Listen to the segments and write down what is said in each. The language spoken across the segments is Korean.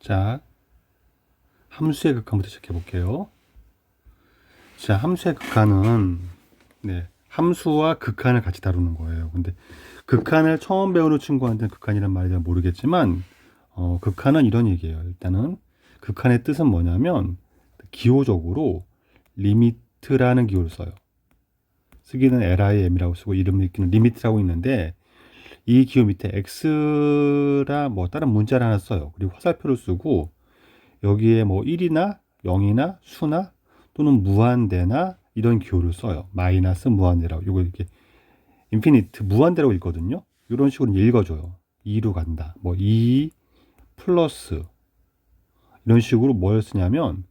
자, 함수의 극한부터 시작해 볼게요. 자, 함수의 극한은 함수와 극한을 같이 다루는 거예요. 근데 극한을 처음 배우는 친구한테는 극한이란 말이 잘 모르겠지만 극한은 이런 얘기예요. 일단은 극한의 뜻은 뭐냐면 기호적으로 리미트라는 기호를 써요. 쓰기는 LIM이라고 쓰고 이름 읽기는 리미트라고 있는데 이 기호 밑에 X라 뭐 다른 문자를 하나 써요. 그리고 화살표를 쓰고 여기에 뭐 1이나 0이나 수나 또는 무한대나 이런 기호를 써요. 마이너스 무한대라고. 요거 이렇게 인피니트 무한대라고 읽거든요. 이런 식으로 읽어줘요. 2로 간다. 뭐 2 플러스 이런 식으로 뭘 쓰냐면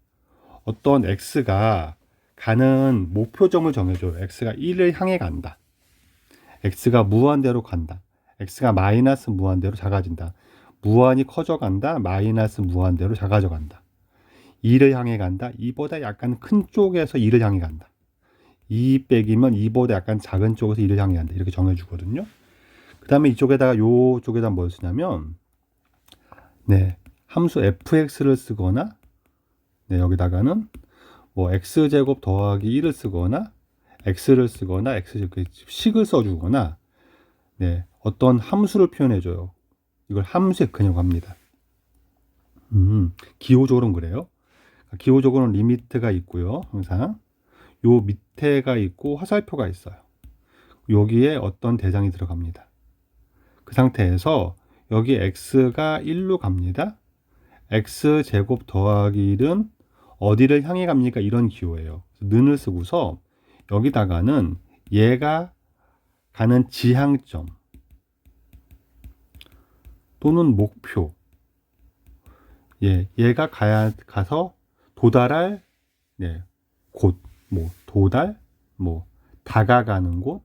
어떤 x가 가는 목표점을 정해줘요. x가 1을 향해 간다. x가 무한대로 간다. x가 마이너스 무한대로 작아진다. 무한이 커져간다. 마이너스 무한대로 작아져 간다. 2를 향해 간다. 2보다 약간 큰 쪽에서 2를 향해 간다. 2 빼기면 2보다 약간 작은 쪽에서 2를 향해 간다. 이렇게 정해주거든요. 그 다음에 이쪽에다가 요쪽에다 뭘 쓰냐면 함수 fx를 쓰거나 여기다가는 뭐 x제곱 더하기 1을 쓰거나 x를 쓰거나 식을 써주거나 어떤 함수를 표현해줘요. 이걸 함수의 극한이라고 합니다. 기호적으로는 그래요. 기호적으로는 리미트가 있고요. 항상 요 밑에가 있고 화살표가 있어요. 여기에 어떤 대상이 들어갑니다. 그 상태에서 여기 x가 1로 갑니다. x제곱 더하기 1은 어디를 향해 갑니까? 이런 기호예요. 는을 쓰고서 여기다가는 얘가 가는 지향점 또는 목표 얘가 가서 도달할 곳, 뭐 도달, 뭐 다가가는 곳,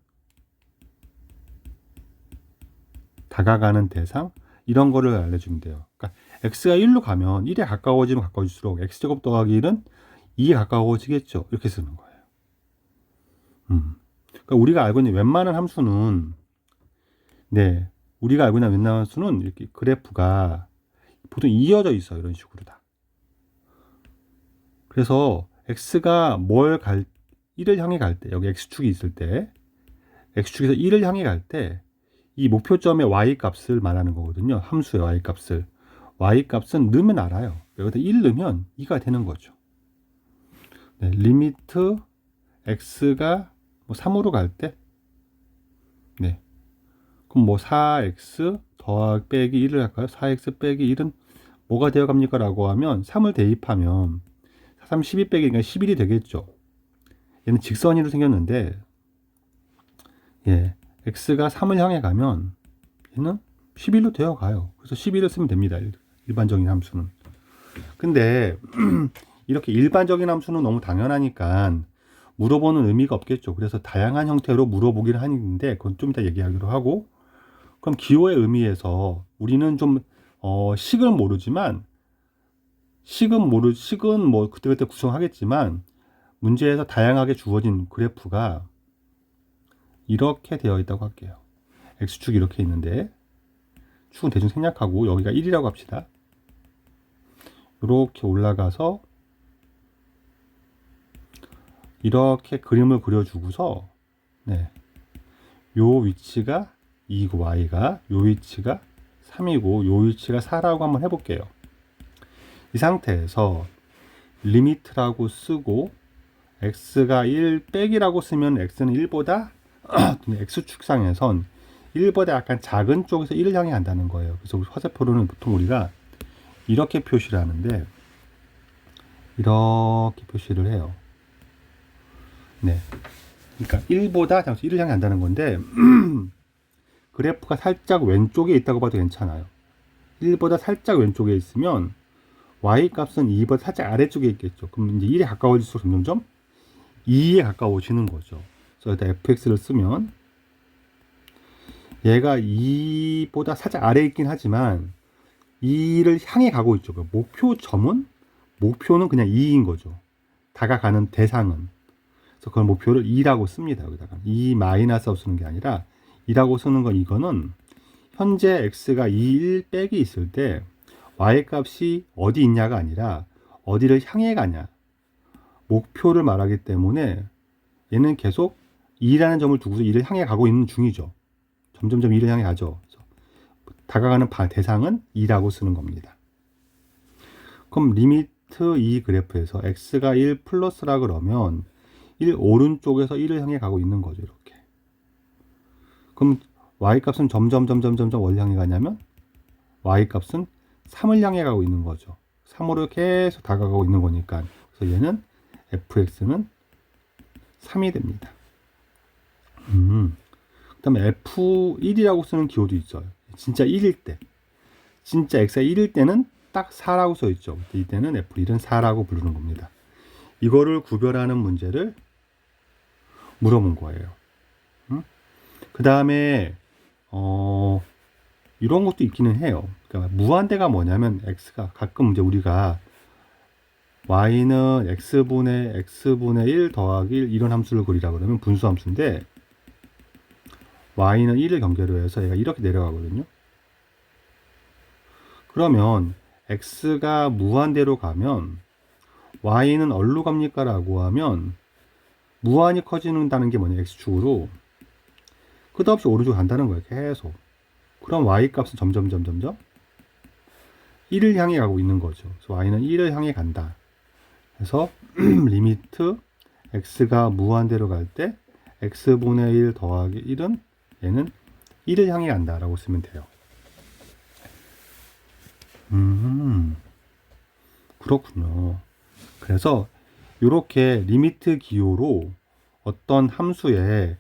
다가가는 대상 이런 거를 알려주면 돼요. 그러니까 x가 1로 가면 1에 가까워지면 가까워질수록 x제곱 더하기 1은 2에 가까워지겠죠. 이렇게 쓰는 거예요. 그러니까 우리가 알고 있는 웬만한 함수는 우리가 알고 있는 웬만한 함수는 이렇게 그래프가 보통 이어져 있어요. 이런 식으로 다. 그래서 x가 1을 향해 갈 때, 여기 x축이 있을 때, x축에서 1을 향해 갈 때, 이 목표점의 y값을 말하는 거거든요. 함수의 y값을. y값은 넣으면 알아요. 여기다 1 넣으면 2가 되는 거죠. 리미트 x가 뭐 3으로 갈 때, 그럼 뭐 4x 더하기 빼기 1을 할까요? 4x 빼기 1은 뭐가 되어 갑니까? 라고 하면 3을 대입하면 3, 12 빼기 11이 되겠죠. 얘는 직선으로 생겼는데 x가 3을 향해 가면 얘는 11로 되어 가요. 그래서 11을 쓰면 됩니다. 일반적인 함수는. 근데 이렇게 일반적인 함수는 너무 당연하니까 물어보는 의미가 없겠죠. 그래서 다양한 형태로 물어보기를 하는데 그건 좀 이따 얘기하기로 하고, 그럼 기호의 의미에서 우리는 좀 식을 모르지만 식은 뭐 그때그때 구성하겠지만 문제에서 다양하게 주어진 그래프가 이렇게 되어 있다고 할게요. x축이 이렇게 있는데 축은 대충 생략하고 여기가 1이라고 합시다. 이렇게 올라가서 이렇게 그림을 그려주고서 요 위치가 2고 y가 요 위치가 3이고 요 위치가 4라고 한번 해볼게요. 이 상태에서 리미트라고 쓰고 x가 1 빼기라고 쓰면 x는 1보다 x축상에선 1보다 약간 작은 쪽에서 1을 향해 간다는 거예요. 그래서 화살표로는 보통 우리가 이렇게 표시를 하는데 이렇게 표시를 해요. 그러니까 1보다 1을 향해 간다는 건데 그래프가 살짝 왼쪽에 있다고 봐도 괜찮아요. 1보다 살짝 왼쪽에 있으면 y 값은 2보다 살짝 아래쪽에 있겠죠. 그럼 이제 1에 가까워질수록 점점 2에 가까워지는 거죠. 그래서 여기다 fx를 쓰면 얘가 2보다 살짝 아래에 있긴 하지만 2를 향해 가고 있죠. 목표는 그냥 2인 거죠. 다가가는 대상은. 그래서 그걸 목표를 2라고 씁니다. 여기다가 2 마이너스라고 쓰는 게 아니라 2라고 쓰는 건 이거는 현재 x가 2, 1 빼기 있을 때 y값이 어디 있냐가 아니라 어디를 향해 가냐, 목표를 말하기 때문에 얘는 계속 2라는 점을 두고서 2를 향해 가고 있는 중이죠. 점점점 2를 향해 가죠. 다가가는 대상은 2라고 쓰는 겁니다. 그럼 리미트 이 그래프에서 x가 1 플러스라 그러면 1 오른쪽에서 1을 향해 가고 있는 거죠. 이렇게. 그럼 y값은 점점 어디 향해 가냐면 y값은 3을 향해 가고 있는 거죠. 3으로 계속 다가가고 있는 거니까. 그래서 얘는 fx는 3이 됩니다. 그 다음에 f1이라고 쓰는 기호도 있어요. 진짜 1일 때. 진짜 x가 1일 때는 딱 4라고 써 있죠. 이때는 f1은 4라고 부르는 겁니다. 이거를 구별하는 문제를 물어본 거예요. 그 다음에 이런 것도 있기는 해요. 그러니까 무한대가 뭐냐면 x가 가끔 이제 우리가 y는 x분의 1 더하기 1 이런 함수를 그리라 그러면 분수 함수인데 y는 1을 경계로 해서 얘가 이렇게 내려가거든요. 그러면 x가 무한대로 가면 y는 어디로 갑니까? 라고 하면 무한히 커진다는 게 뭐냐, x축으로 끝없이 오른쪽으로 간다는 거예요. 계속. 그럼 y값은 점점 1을 향해 가고 있는 거죠. 그래서 y는 1을 향해 간다. 그래서 리미트 x가 무한대로 갈 때 x분의 1 더하기 1은 얘는 1을 향해 간다 라고 쓰면 돼요. 그렇군요. 그래서 이렇게 리미트 기호로 어떤 함수의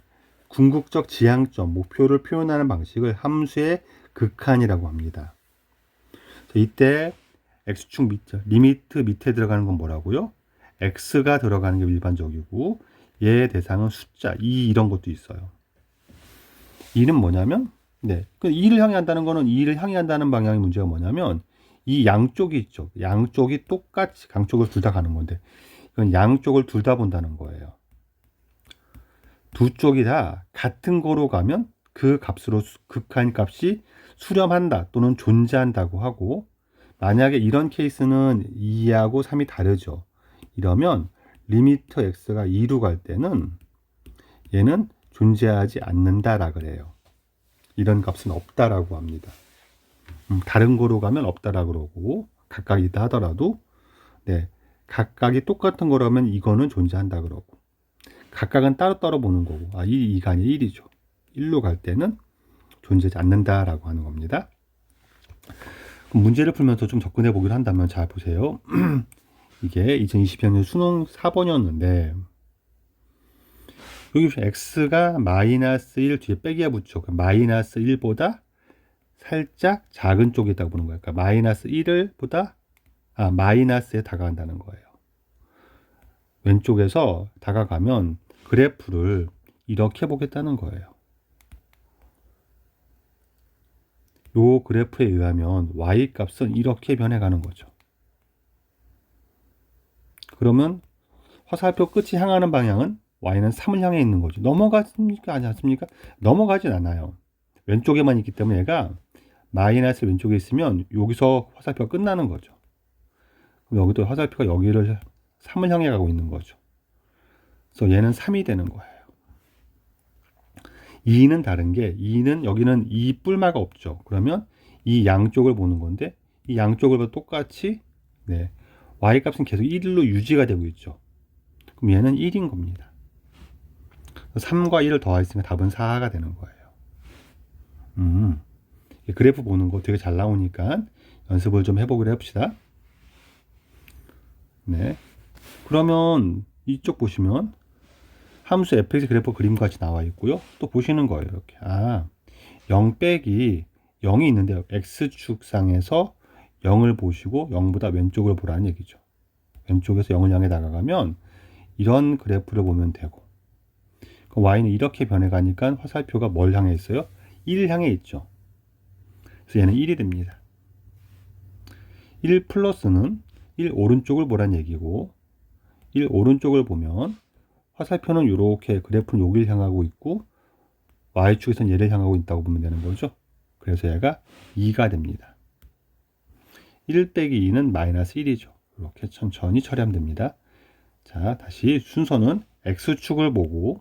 궁극적 지향점, 목표를 표현하는 방식을 함수의 극한이라고 합니다. 이때 x축 밑에, 리미트 밑에 들어가는 건 뭐라고요? x가 들어가는 게 일반적이고 얘의 대상은 숫자 2 이런 것도 있어요. 2는 뭐냐면 2를 향해 한다는 거는 2를 향해 한다는 방향의 문제가 뭐냐면 이 양쪽이 있죠. 양쪽이 똑같이 양쪽을 둘 다 가는 건데 이건 양쪽을 둘 다 본다는 거예요. 두 쪽이 다 같은 거로 가면 그 값으로 극한 값이 수렴한다 또는 존재한다고 하고, 만약에 이런 케이스는 2하고 3이 다르죠. 이러면 리미트 x가 2로 갈 때는 얘는 존재하지 않는다라 그래요. 이런 값은 없다라고 합니다. 다른 거로 가면 없다라 그러고, 각각 있다 하더라도 각각이 똑같은 거라면 이거는 존재한다 그러고, 각각은 따로따로 보는 거고, 2가 아니라 1이죠. 1로 갈 때는 존재하지 않는다라고 하는 겁니다. 그럼 문제를 풀면서 좀 접근해 보기로 한다면, 잘 보세요. 이게 2020년 수능 4번이었는데 여기 x가 마이너스 1 뒤에 빼기가 붙죠. 마이너스 1보다 살짝 작은 쪽에 있다고 보는 거예요. 그러니까 마이너스 1을 보다 마이너스에 다가간다는 거예요. 왼쪽에서 다가가면 그래프를 이렇게 보겠다는 거예요. 요 그래프에 의하면 y 값은 이렇게 변해가는 거죠. 그러면 화살표 끝이 향하는 방향은 y는 3을 향해 있는 거죠. 넘어갔습니까? 아니 않습니까? 넘어가진 않아요. 왼쪽에만 있기 때문에 얘가 마이너스 왼쪽에 있으면 여기서 화살표가 끝나는 거죠. 그럼 여기도 화살표가 여기를 3을 향해 가고 있는 거죠. 그래서 얘는 3이 되는 거예요. 2는 다른 게, 2는 여기는 이 뿔마가 없죠. 그러면 이 양쪽을 보는 건데, 이 양쪽을 똑같이 y 값은 계속 1로 유지가 되고 있죠. 그럼 얘는 1인 겁니다. 3과 1을 더했으니까 답은 4가 되는 거예요. 그래프 보는 거 되게 잘 나오니까 연습을 좀 해보기로 해봅시다. 그러면 이쪽 보시면 함수 fx 그래프 그림과 같이 나와 있고요. 또 보시는 거예요. 이렇게 0 빼기 0이 있는데요. x축상에서 0을 보시고 0보다 왼쪽을 보라는 얘기죠. 왼쪽에서 0을 향해 다가가면 이런 그래프를 보면 되고, 그럼 y는 이렇게 변해가니까 화살표가 뭘 향해 있어요? 1을 향해 있죠. 그래서 얘는 1이 됩니다. 1 플러스는 1 오른쪽을 보란 얘기고, 1 오른쪽을 보면 화살표는 이렇게 그래프는 여기를 향하고 있고 y축에서는 얘를 향하고 있다고 보면 되는 거죠. 그래서 얘가 2가 됩니다. 1 빼기 2는 마이너스 1이죠. 이렇게 천천히 처리하면 됩니다. 자, 다시 순서는 X축을 보고,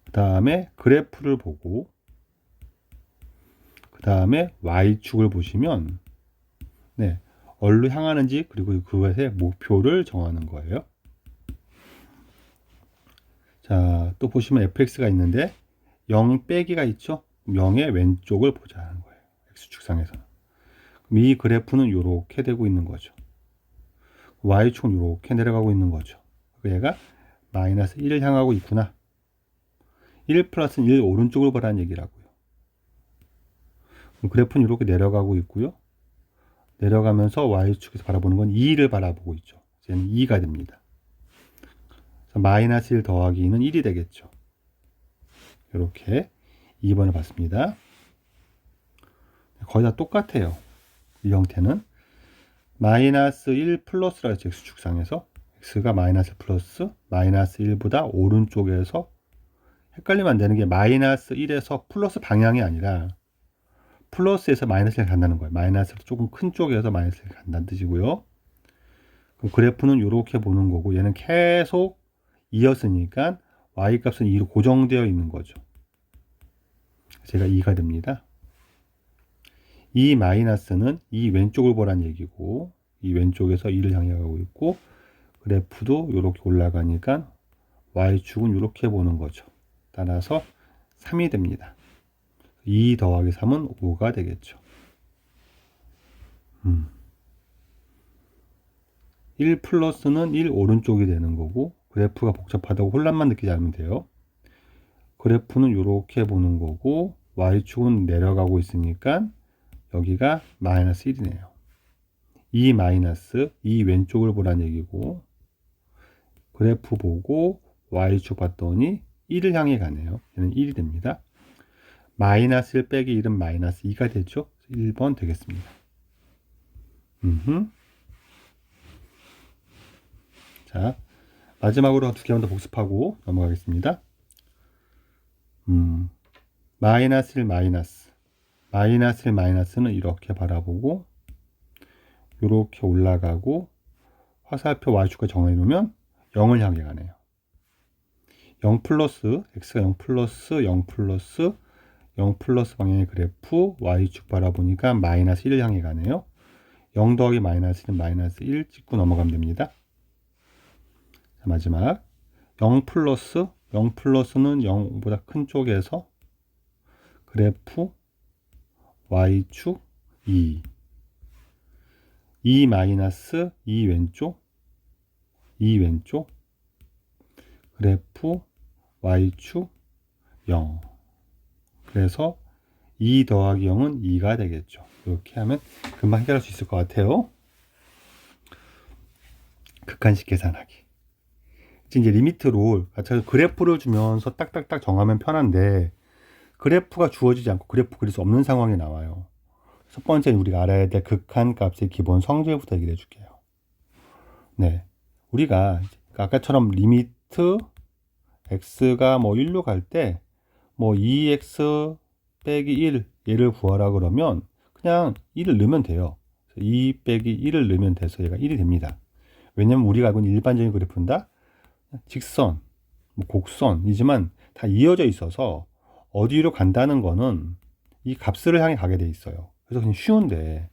그 다음에 그래프를 보고, 그 다음에 Y축을 보시면, 네, 어디로 향하는지, 그리고 그것의 목표를 정하는 거예요. 자, 또 보시면 fx가 있는데 0 빼기가 있죠. 0의 왼쪽을 보자는 거예요. x축상에서는. 그럼 이 그래프는 이렇게 되고 있는 거죠. y축은 이렇게 내려가고 있는 거죠. 얘가 마이너스 1을 향하고 있구나. 1 플러스는 1 오른쪽을 보라는 얘기라고요. 그럼 그래프는 이렇게 내려가고 있고요. 내려가면서 y축에서 바라보는 건 2를 바라보고 있죠. 이제는 2가 됩니다. 마이너스 1 더하기 2는 1이 되겠죠. 이렇게 2번을 봤습니다. 거의 다 똑같아요. 이 형태는 마이너스 1 플러스라 했죠. x축상에서 x가 마이너스 플러스 마이너스 1보다 오른쪽에서 헷갈리면 안 되는 게 마이너스 1에서 플러스 방향이 아니라 플러스에서 마이너스를 간다는 거예요. 마이너스로 조금 큰 쪽에서 마이너스를 간다는 뜻이고요. 그럼 그래프는 이렇게 보는 거고 얘는 계속 이었으니까 y값은 2로 고정되어 있는 거죠. 제가 2가 됩니다. 이 마이너스는 이 왼쪽을 보란 얘기고 이 왼쪽에서 2를 향해 가고 있고 그래프도 이렇게 올라가니까 y축은 이렇게 보는 거죠. 따라서 3이 됩니다. 2 더하기 3은 5가 되겠죠. 1 플러스는 1 오른쪽이 되는 거고 그래프가 복잡하다고 혼란만 느끼지 않으면 돼요. 그래프는 이렇게 보는 거고 y축은 내려가고 있으니까 여기가 마이너스 1이네요. 이 마이너스 이 왼쪽을 보란 얘기고 그래프 보고 y축 봤더니 1을 향해 가네요. 얘는 1이 됩니다. 마이너스 1 빼기 1은 마이너스 2가 되죠. 1번 되겠습니다. 자, 마지막으로 두 개만 더 복습하고 넘어가겠습니다. 마이너스 1 마이너스 1 마이너스는 이렇게 바라보고 이렇게 올라가고 화살표 y축과 정해 놓으면 0을 향해 가네요. 0 플러스 x가 0 플러스 0 플러스 0 플러스 방향의 그래프 y축 바라보니까 마이너스 1을 향해 가네요. 0 더하기 마이너스 1은 마이너스 1 찍고 넘어가면 됩니다. 자, 마지막 0 플러스는 0보다 큰 쪽에서 그래프 y축 2 마이너스 2 왼쪽 그래프 y축 0 그래서 2 더하기 0은 2가 되겠죠. 이렇게 하면 금방 해결할 수 있을 것 같아요. 극한식 계산하기. 이제 리미트 룰, 그래프를 주면서 딱딱딱 정하면 편한데 그래프가 주어지지 않고 그래프 그릴 수 없는 상황이 나와요. 첫 번째는 우리가 알아야 될 극한값의 기본 성질부터 얘기를 해줄게요. 네, 우리가 아까처럼 리미트 x가 뭐 1로 갈 때 뭐 2x 빼기 1 얘를 구하라 그러면 그냥 1을 넣으면 돼요. 2 빼기 1을 넣으면 돼서 얘가 1이 됩니다. 왜냐면 우리가 알고 있는 일반적인 그래프는 직선, 뭐 곡선이지만 다 이어져 있어서 어디로 간다는 거는 이 값을 향해 가게 돼 있어요. 그래서 그냥 쉬운데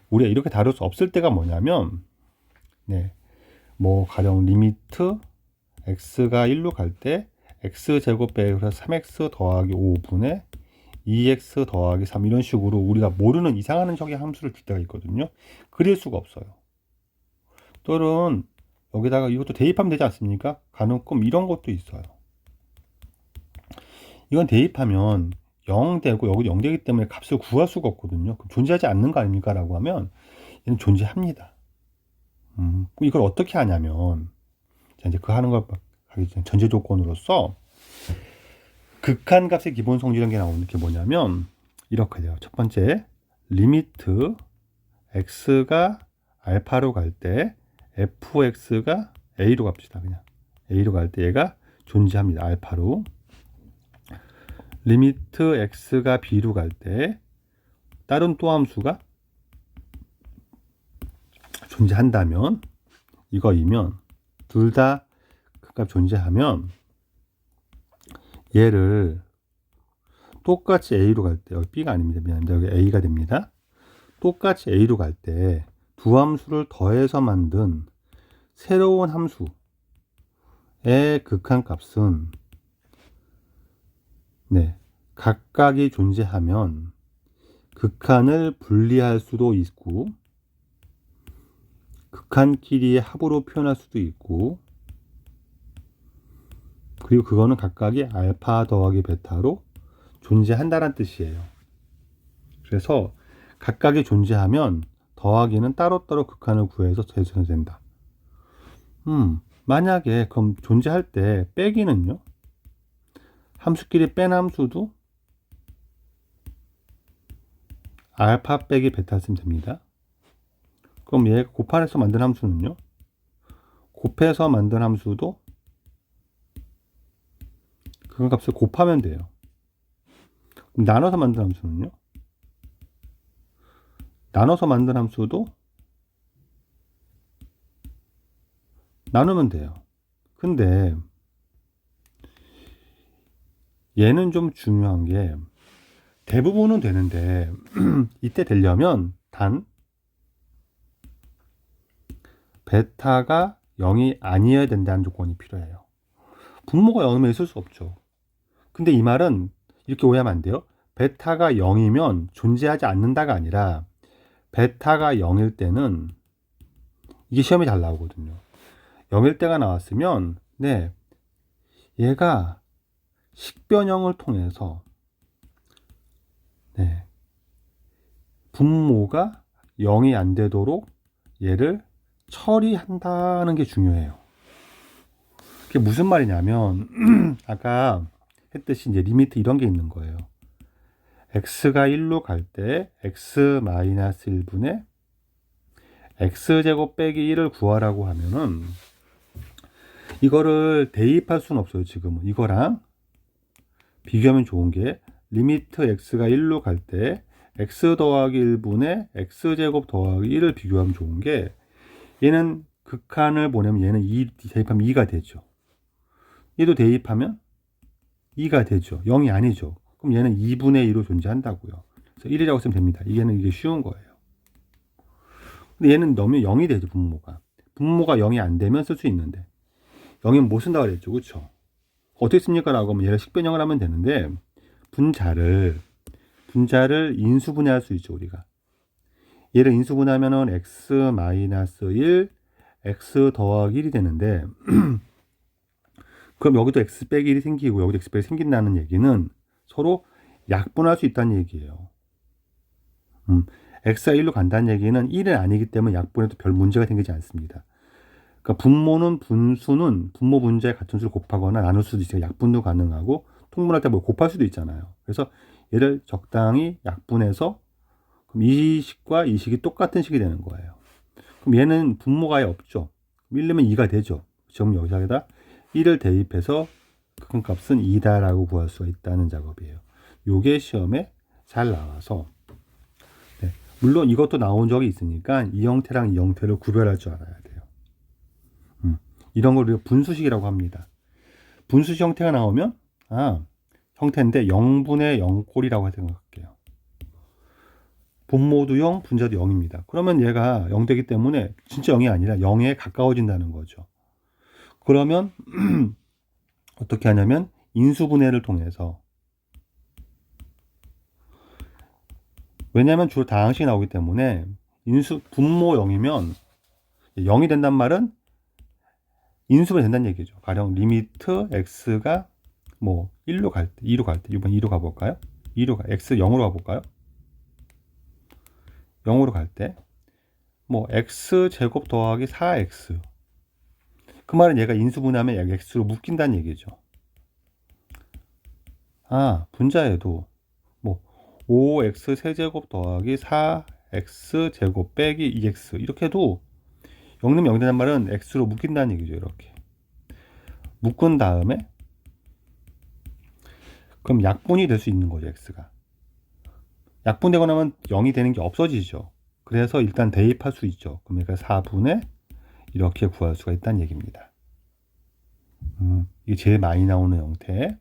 우리가 이렇게 다룰 수 없을 때가 뭐냐면 네, 뭐 가령 리미트 x가 1로 갈 때 x제곱 빼기 3x 더하기 5분의 2x 더하기 3 이런 식으로 우리가 모르는 이상한 척의 함수를 줄 때가 있거든요. 그릴 수가 없어요. 또는 여기다가 이것도 대입하면 되지 않습니까? 간혹끔 이런 것도 있어요. 이건 대입하면 0 되고 여기도 0 되기 때문에 값을 구할 수가 없거든요. 그럼 존재하지 않는 거 아닙니까? 라고 하면 얘는 존재합니다. 이걸 어떻게 하냐면 이제 그 하는 걸 하기 전에 전제 조건으로서 극한값의 기본 성질이라는 게 나오는 게 뭐냐면 이렇게 돼요. 첫 번째 리미트 x가 알파로 갈 때 fx가 a로 갑시다. 그냥 a로 갈 때 얘가 존재합니다. 알파로. 리미트 x가 b로 갈 때 다른 또 함수가 존재한다면, 이거이면, 둘 다 극값 존재하면, 얘를 똑같이 A로 갈 때, 여기 B가 아닙니다. 미안합니다. 여기 A가 됩니다. 똑같이 A로 갈 때 두 함수를 더해서 만든 새로운 함수의 극한값은 각각이 존재하면 극한을 분리할 수도 있고 극한끼리의 합으로 표현할 수도 있고 그리고 그거는 각각이 알파 더하기 베타로 존재한다는 뜻이에요. 그래서 각각이 존재하면 더하기는 따로따로 극한을 구해서 제시해도 된다. 만약에 그럼 존재할 때 빼기는요? 함수끼리 뺀 함수도 알파 빼기 베타 쓰면 됩니다. 그럼 얘 곱해서 만든 함수는요? 곱해서 만든 함수도 그 값을 곱하면 돼요. 그럼 나눠서 만든 함수는요? 나눠서 만든 함수도 나누면 돼요. 근데 얘는 좀 중요한 게 대부분은 되는데 이때 되려면 단 베타가 0이 아니어야 된다는 조건이 필요해요. 분모가 0이면 있을 수 없죠. 근데 이 말은 이렇게 오해하면 안 돼요. 베타가 0이면 존재하지 않는다가 아니라 베타가 0일 때는 이게 시험에 잘 나오거든요. 0일 때가 나왔으면 얘가 식변형을 통해서 분모가 0이 안 되도록 얘를 처리한다는 게 중요해요. 그게 무슨 말이냐면 아까 했듯이 이제 리미트 이런 게 있는 거예요. x가 1로 갈 때 x-1분의 x제곱 빼기 1을 구하라고 하면은 이거를 대입할 수는 없어요. 지금은 이거랑 비교하면 좋은 게 리미트 x가 1로 갈 때 x 더하기 1분의 x제곱 더하기 1을 비교하면 좋은 게 얘는 극한을 보내면 얘는 2 대입하면 2가 되죠. 얘도 대입하면 2가 되죠. 0이 아니죠. 그럼 얘는 2분의 2로 존재한다고요. 그래서 1이라고 쓰면 됩니다. 이게 쉬운 거예요. 근데 얘는 넣으면 0이 되죠. 분모가 0이 안 되면 쓸 수 있는데 0이면 못 쓴다고 그랬죠. 그렇죠? 어떻게 씁니까? 라고 하면 얘를 식변형을 하면 되는데 분자를 인수분해할 수 있죠. 우리가 얘를 인수분해하면은 x-1 x 더하기 1이 되는데 그럼 여기도 x 빼기 1이 생기고 여기도 x 빼기 생긴다는 얘기는 서로 약분할 수 있다는 얘기예요. x가 1로 간다는 얘기는 1은 아니기 때문에 약분해도 별 문제가 생기지 않습니다. 그러니까 분모는 분수는 분모 분자의 같은 수를 곱하거나 나눌 수도 있어요. 약분도 가능하고 통분할 때 뭐 곱할 수도 있잖아요. 그래서 얘를 적당히 약분해서 그럼 이 식과 이 식이 똑같은 식이 되는 거예요. 그럼 얘는 분모가 아예 없죠. 1이면 2가 되죠. 지금 여기다가 1을 대입해서 극한값은 2다라고 구할 수가 있다는 작업이에요. 요게 시험에 잘 나와서 물론 이것도 나온 적이 있으니까 이 형태랑 이 형태를 구별할 줄 알아야 돼요. 이런 걸 우리가 분수식이라고 합니다. 분수식 형태가 나오면 형태인데 0분의 0꼴이라고 생각할게요. 분모도 0, 분자도 0입니다. 그러면 얘가 0 되기 때문에 진짜 0이 아니라 0에 가까워진다는 거죠. 그러면 어떻게 하냐면 인수분해를 통해서 왜냐하면 주로 다항식이 나오기 때문에 분모 0이면 0이 된단 말은 인수분해 된다는 얘기죠. 가령 리미트 x가 뭐 1로 갈 때, 2로 갈 때, 이번 2로 가볼까요? x 0으로 가볼까요? 0으로 갈 때, 뭐 x 제곱 더하기 4x. 그 말은 얘가 인수분해하면 x로 묶인다는 얘기죠. 분자에도 뭐 5x 세제곱 더하기 4x 제곱 빼기 2x 이렇게 해도 0는 0 되는 말은 x로 묶인다는 얘기죠. 이렇게 묶은 다음에 그럼 약분이 될 수 있는 거죠. x가 약분되고 나면 0이 되는 게 없어지죠. 그래서 일단 대입할 수 있죠. 그러니까 4분의 이렇게 구할 수가 있다는 얘기입니다. 이게 제일 많이 나오는 형태.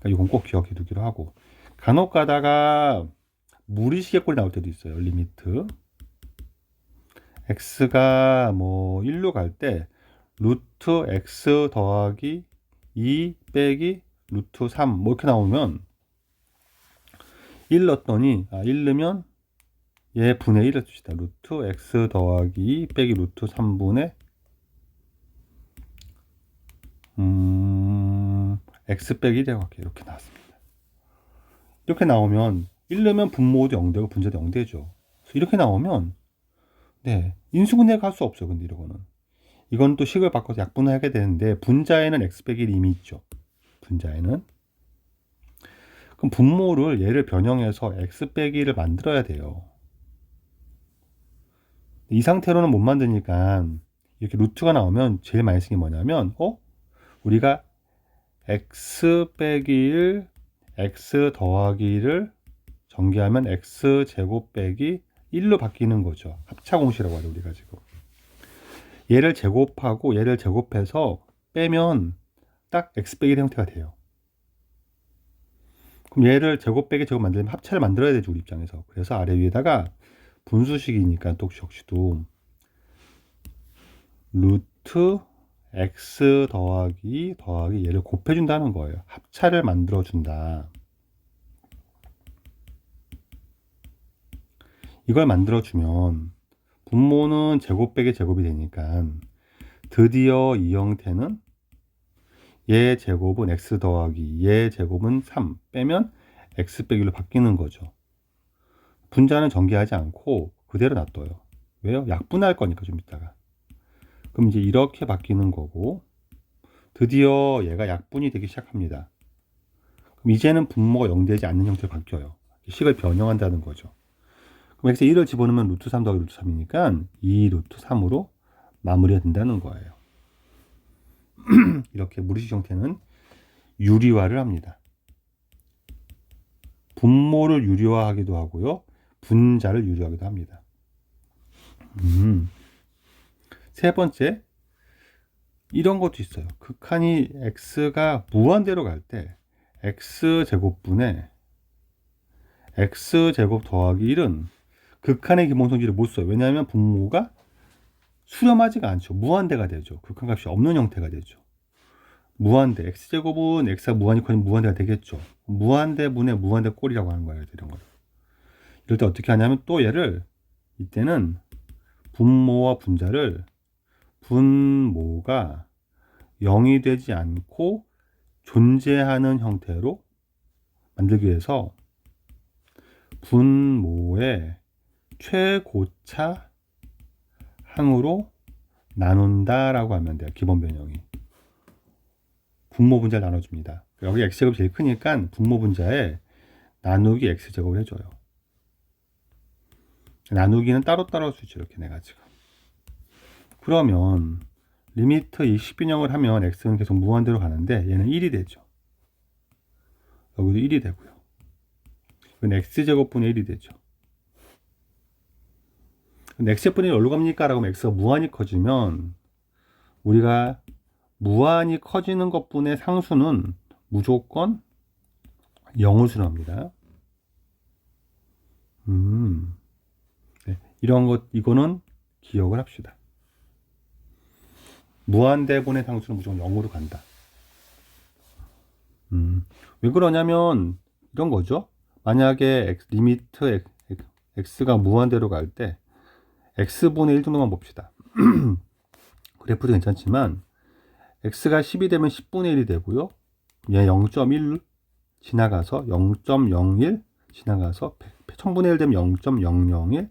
그러니까 이건 꼭 기억해 두기로 하고, 간혹 가다가 무리시계꼴이 나올 때도 있어요. 리미트 x가 뭐 1로 갈 때 루트 x 더하기 2 빼기 루트 3 뭐 이렇게 나오면 1 넣었더니 1 넣으면 얘 분의 1을 줍시다. 루트 x 더하기 2 빼기 루트 3분의 x 빼기 1이라고 할게요. 이렇게 나왔습니다. 이렇게 나오면 1 넣으면 분모도 0되고 분자도 0되죠. 이렇게 나오면 네, 인수분해가 할 수 없어요. 근데 이거는 이건 또 식을 바꿔서 약분하게 되는데 분자에는 x 빼기 1 이미 있죠. 분자에는. 그럼 분모를 얘를 변형해서 x 빼기 1을 만들어야 돼요. 이 상태로는 못 만드니까 이렇게 루트가 나오면 제일 많이 쓰는 게 뭐냐면 우리가 x 빼기 1 x 더하기 1을 전개하면 x 제곱 빼기 1로 바뀌는 거죠. 합차 공식이라고 하죠. 우리가 지금 얘를 제곱하고 얘를 제곱해서 빼면 딱 x 빼기 1 형태가 돼요. 그럼 얘를 제곱 빼기 제곱 만들면 합차를 만들어야 되죠. 우리 입장에서. 그래서 아래 위에다가 분수식이니까 또 역시도 루트 x 더하기 얘를 곱해준다는 거예요. 합차를 만들어준다. 이걸 만들어주면 분모는 제곱 빼기 제곱이 되니까 드디어 이 형태는 얘 제곱은 x 더하기 얘 제곱은 3 빼면 x 빼기로 바뀌는 거죠. 분자는 전개하지 않고 그대로 놔둬요. 왜요? 약분할 거니까 좀 이따가. 그럼 이제 이렇게 바뀌는 거고 드디어 얘가 약분이 되기 시작합니다. 그럼 이제는 분모가 0되지 않는 형태로 바뀌어요. 식을 변형한다는 거죠. 그럼 x에 1을 집어넣으면 루트 3 더하기 루트 3이니까 2 루트 3으로 마무리가 된다는 거예요. 이렇게 무리식 형태는 유리화를 합니다. 분모를 유리화하기도 하고요. 분자를 유리화하기도 합니다. 세 번째, 이런 것도 있어요. 극한이 x가 무한대로 갈 때 x제곱분의 x제곱 더하기 1은 극한의 기본성질을 못 써요. 왜냐하면 분모가 수렴하지가 않죠. 무한대가 되죠. 극한값이 없는 형태가 되죠. 무한대, x제곱은 x가 무한이 커지면 무한대가 되겠죠. 무한대분의 무한대 꼴이라고 하는 거예요. 이런 거. 이럴 때 어떻게 하냐면 또 얘를 이때는 분모와 분자를 분모가 0이 되지 않고 존재하는 형태로 만들기 위해서 분모의 최고차 항으로 나눈다라고 하면 돼요. 기본 변형이. 분모 분자를 나눠줍니다. 여기 x제곱이 제일 크니까 분모 분자에 나누기 x제곱을 해줘요. 나누기는 따로따로 할 수 있죠. 이렇게 내가지고. 그러면 리미트 이 식변형을 하면 x는 계속 무한대로 가는데 얘는 1이 되죠. 여기도 1이 되고요. 이건 x제곱분의 1이 되죠. 근데 x제곱분의 1이 어디로 갑니까? 라고 하면 x가 무한히 커지면 우리가 무한히 커지는 것분의 상수는 무조건 0을 수렴합니다. 네, 이거는 기억을 합시다. 무한대분의 상수는 무조건 0으로 간다. 왜 그러냐면 이런 거죠. 만약에 리미트 x가 무한대로 갈 때 x분의 1 정도만 봅시다. 그래프도 괜찮지만 x가 10이 되면 10분의 1이 되고요. 얘 0.1 지나가서 0.01 지나가서 1000분의 1 되면 0.001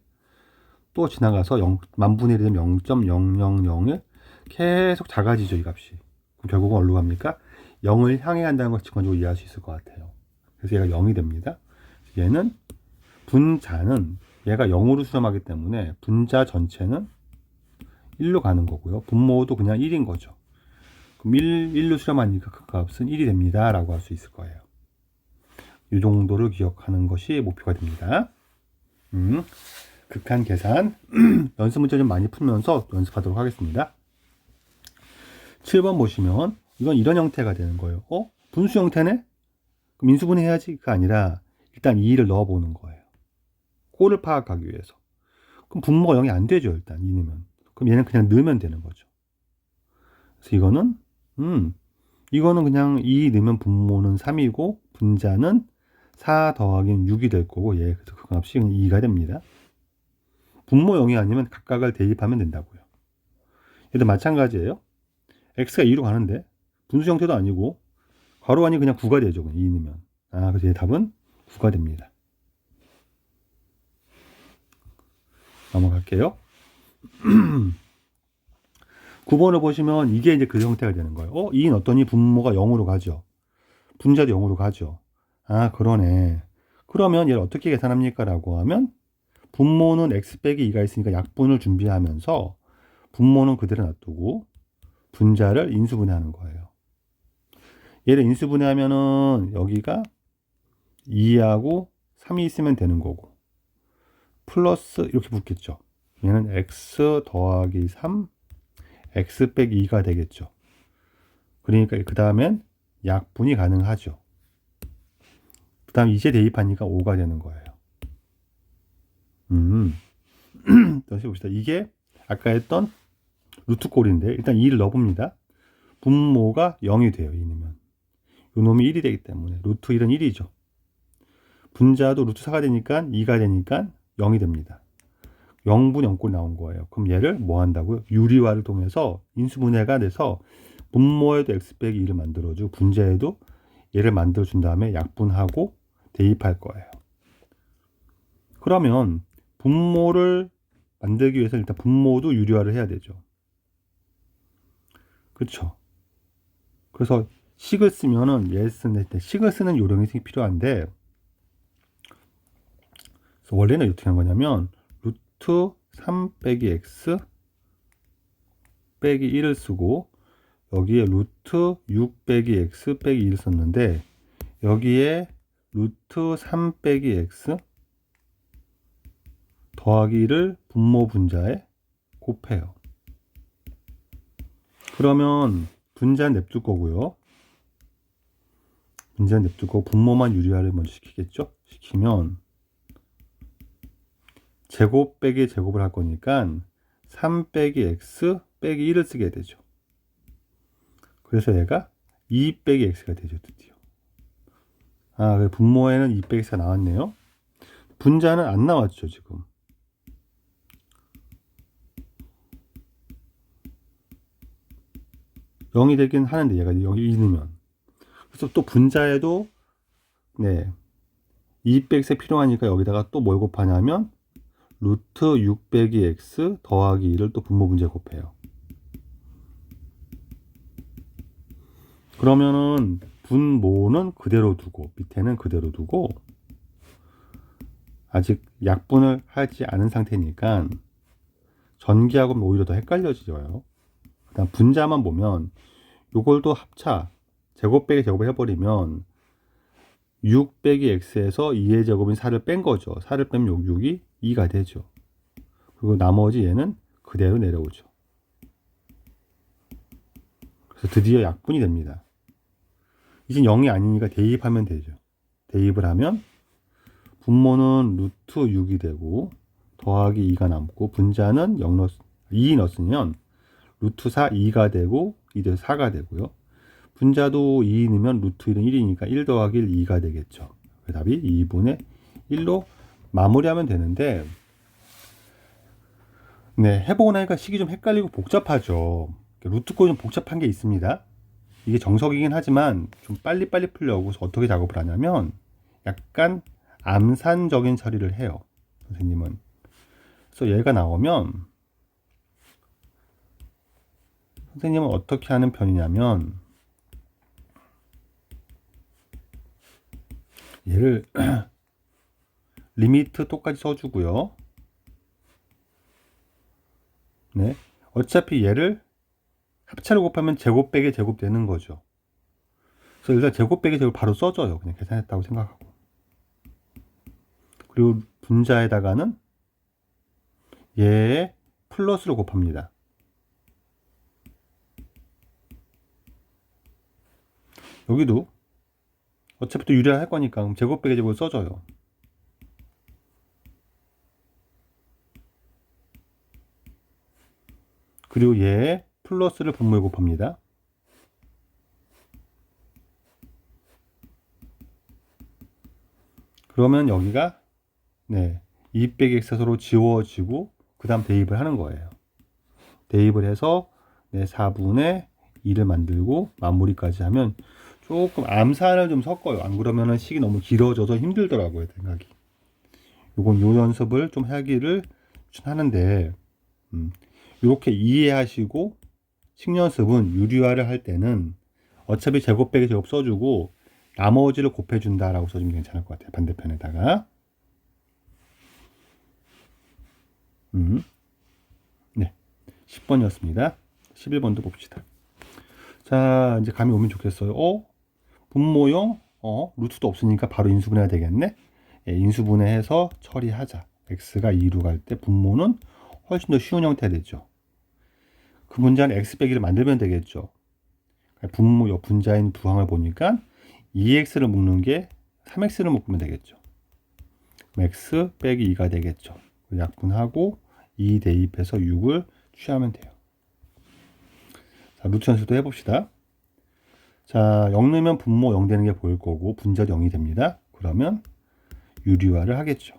또 지나가서 10,000분의 1이 되면 0.0001 계속 작아지죠. 이 값이. 그럼 결국은 어디로 갑니까? 0을 향해 간다는 걸 직관적으로 이해할 수 있을 것 같아요. 그래서 얘가 0이 됩니다. 얘는 분자는 얘가 0으로 수렴하기 때문에 분자 전체는 1로 가는 거고요. 분모도 그냥 1인 거죠. 그럼 1로 수렴하니까 그 값은 1이 됩니다. 라고 할 수 있을 거예요. 이 정도를 기억하는 것이 목표가 됩니다. 극한 계산 연습 문제 좀 많이 풀면서 연습하도록 하겠습니다. 7번 보시면 이건 이런 형태가 되는 거예요. 분수 형태네? 그럼 인수분해해야지가 아니라 일단 2를 넣어보는 거예요. 꼴을 파악하기 위해서. 그럼 분모가 0이 안 되죠. 일단 2 넣으면. 그럼 얘는 그냥 넣으면 되는 거죠. 그래서 이거는 그냥 2 넣으면 분모는 3이고 분자는 4 더하기 6이 될 거고 그래서 그 값이 2가 됩니다. 분모 0이 아니면 각각을 대입하면 된다고요. 얘도 마찬가지예요. x가 2로 가는데 분수 형태도 아니고 괄호 아니 그냥 9가 되죠. 2 넣으면. 그래서 얘 답은 9가 됩니다. 넘어갈게요. 9번을 보시면 이게 이제 그 형태가 되는 거예요. 2는 어떠니? 분모가 0으로 가죠. 분자도 0으로 가죠. 그러네. 그러면 얘를 어떻게 계산합니까? 라고 하면 분모는 x 빼기 2가 있으니까 약분을 준비하면서 분모는 그대로 놔두고 분자를 인수분해하는 거예요. 얘를 인수분해하면은 여기가 2하고 3이 있으면 되는 거고 플러스 이렇게 붙겠죠. 얘는 x 더하기 3 x 빼기 2가 되겠죠. 그러니까 그 다음엔 약분이 가능하죠. 그 다음 이제 대입하니까 5가 되는 거예요. 다시 봅시다. 이게 아까 했던 루트 꼴인데 일단 2를 넣어봅니다. 분모가 0이 돼요. 2 넣으면. 요 놈이 1이 되기 때문에 루트 1은 1이죠. 분자도 루트 4가 되니까 2가 되니까 0이 됩니다. 0분 0꼴 나온 거예요. 그럼 얘를 뭐 한다고요? 유리화를 통해서 인수분해가 돼서 분모에도 x 빼기 2를 만들어주고 분자에도 얘를 만들어준 다음에 약분하고 대입할 거예요. 그러면 분모를 만들기 위해서 일단 분모도 유리화를 해야 되죠. 그렇죠? 그래서 식을 쓰면은 얘를 쓰는 때 식을 쓰는 요령이 필요한데 그래서 원래는 어떻게 하는 거냐면 루트 3 빼기 x 빼기 1을 쓰고 여기에 루트 6 빼기 x 빼기 1을 썼는데 여기에 루트 3 빼기 x 더하기 1을 분모 분자에 곱해요. 그러면 분자는 냅둘 거고요. 분자는 냅둘 거고 분모만 유리화를 먼저 시키겠죠? 시키면 제곱 빼기 제곱을 할 거니까 3 빼기 x 빼기 1을 쓰게 되죠. 그래서 얘가 2 빼기 x가 되죠. 드디어. 분모에는 2 빼기 x가 나왔네요. 분자는 안 나왔죠. 지금. (0이) 되긴 하는데 얘가 여기 2 넣으면 그래서 또 분자에도 2 빼기 x 필요하니까 여기다가 또 뭘 곱하냐면 루트 6 빼기 x 더하기 2를 또 분모 분자에 곱해요. 그러면은 분모는 그대로 두고 밑에는 그대로 두고 아직 약분을 하지 않은 상태니까 전기하고는 오히려 더 헷갈려져요. 그다음 분자만 보면 요걸 또 합차 제곱 빼기 제곱을 해버리면 6 빼기 x에서 2의 제곱인 4를 뺀 거죠. 4를 빼면 6이 2가 되죠. 그리고 나머지 얘는 그대로 내려오죠. 그래서 드디어 약분이 됩니다. 이제 0이 아니니까 대입하면 되죠. 대입을 하면 분모는 루트 6이 되고 더하기 2가 남고 분자는 2 넣었으면 루트 4 2가 되고 2 대 4가 되고요. 분자도 2 넣으면 루트 1은 1이니까 1 더하기 1 2가 되겠죠. 그 답이 2분의 1로 마무리하면 되는데 해보고 나니까 식이 좀 헷갈리고 복잡하죠. 루트 꼴이 좀 복잡한 게 있습니다. 이게 정석이긴 하지만 좀 빨리빨리 풀려고 어떻게 작업을 하냐면 약간 암산적인 처리를 해요. 선생님은. 그래서 얘가 나오면 선생님은 어떻게 하는 편이냐면 얘를 리미트 똑같이 써주고요. 어차피 얘를 합차를 곱하면 제곱 빼기 제곱 되는 거죠. 그래서 일단 제곱 빼기 제곱 바로 써줘요. 그냥 계산했다고 생각하고. 그리고 분자에다가는 얘에 플러스를 곱합니다. 여기도 어차피 또 유리할 거니까 제곱 빼기 제곱을 써줘요. 그리고 얘에 플러스를 분모에 곱합니다. 그러면 여기가 2 빼기 x가 서로 지워지고 그 다음 대입을 하는 거예요. 대입을 해서 4분의 2를 만들고 마무리까지 하면 조금 암산을 좀 섞어요. 안 그러면 식이 너무 길어져서 힘들더라고요, 생각이. 요건 요 연습을 좀 하기를 추천하는데 이렇게 이해하시고 식연습은 유리화를 할 때는 어차피 제곱 빼기 제곱 써주고 나머지를 곱해준다라고 써주면 괜찮을 것 같아요. 반대편에다가. 네, 10번이었습니다. 11번도 봅시다. 자, 이제 감이 오면 좋겠어요. 분모형, 루트도 없으니까 바로 인수분해가 되겠네. 인수분해해서 처리하자. x가 2로 갈 때 분모는 훨씬 더 쉬운 형태가 되죠. 그 분자는 x 빼기를 만들면 되겠죠. 분모 분자인 부항을 보니까 2x를 묶는 게 3x를 묶으면 되겠죠. x 빼기 2가 되겠죠. 약분하고 2 대입해서 6을 취하면 돼요. 자, 루트 연습도 해봅시다. 자, 0 넣으면 분모 0 되는 게 보일 거고 분자도 0이 됩니다. 그러면 유리화를 하겠죠.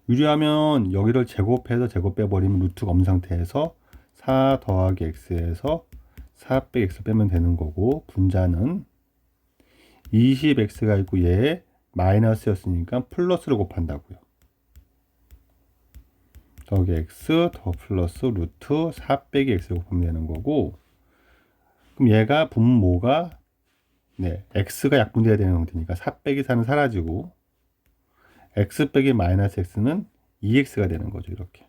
유리하면 여기를 제곱해서 제곱 빼버리면 루트가 없는 상태에서 4 더하기 x에서 4 빼기 x 빼면 되는 거고 분자는 20x가 있고 얘에 마이너스였으니까 플러스를 곱한다고요. 더하기 x 더 플러스 루트 4 빼기 x를 곱하면 되는 거고 그럼 얘가 분모가 x가 약분돼야 되는 형태니까 4 빼기 4는 사라지고 x 빼기 마이너스 x는 2x가 되는 거죠. 이렇게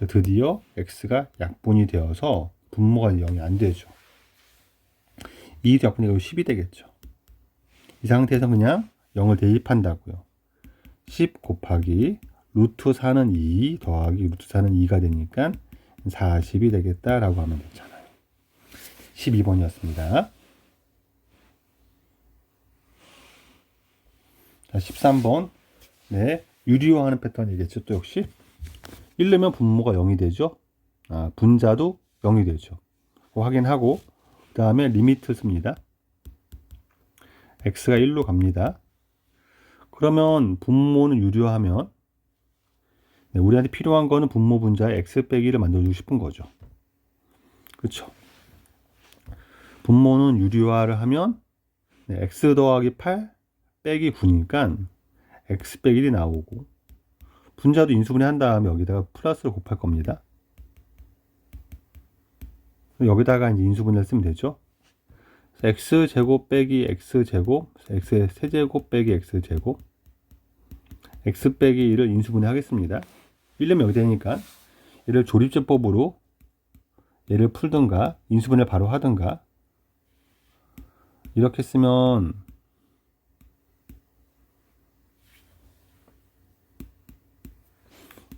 드디어 x가 약분이 되어서 분모가 0이 안 되죠. 2도 약분이 되고 10이 되겠죠. 이 상태에서 그냥 0을 대입한다고요. 10 곱하기 루트 4는 2 더하기 루트 4는 2가 되니까 40이 되겠다라고 하면 되잖아요. 12번이었습니다. 자, 13번. 유리화하는 패턴이겠죠. 또 역시 1 넣으면 분모가 0이 되죠. 분자도 0이 되죠. 확인하고 그 다음에 리미트 씁니다. x가 1로 갑니다. 그러면 분모는 유리화하면 우리한테 필요한 거는 분모 분자의 x 빼기를 만들어주고 싶은 거죠. 그렇죠? 분모는 유리화를 하면 x 더하기 8 빼기 9니까 x 빼기 1이 나오고 분자도 인수분해 한 다음에 여기다가 플러스를 곱할 겁니다. 여기다가 이제 인수분해를 쓰면 되죠. x제곱 빼기 x제곱, x의 세제곱 빼기 x제곱, x 빼기 1을 인수분해 하겠습니다. 1념이 여기 되니까 얘를 조립제법으로 얘를 풀든가 인수분해 바로 하든가 이렇게 쓰면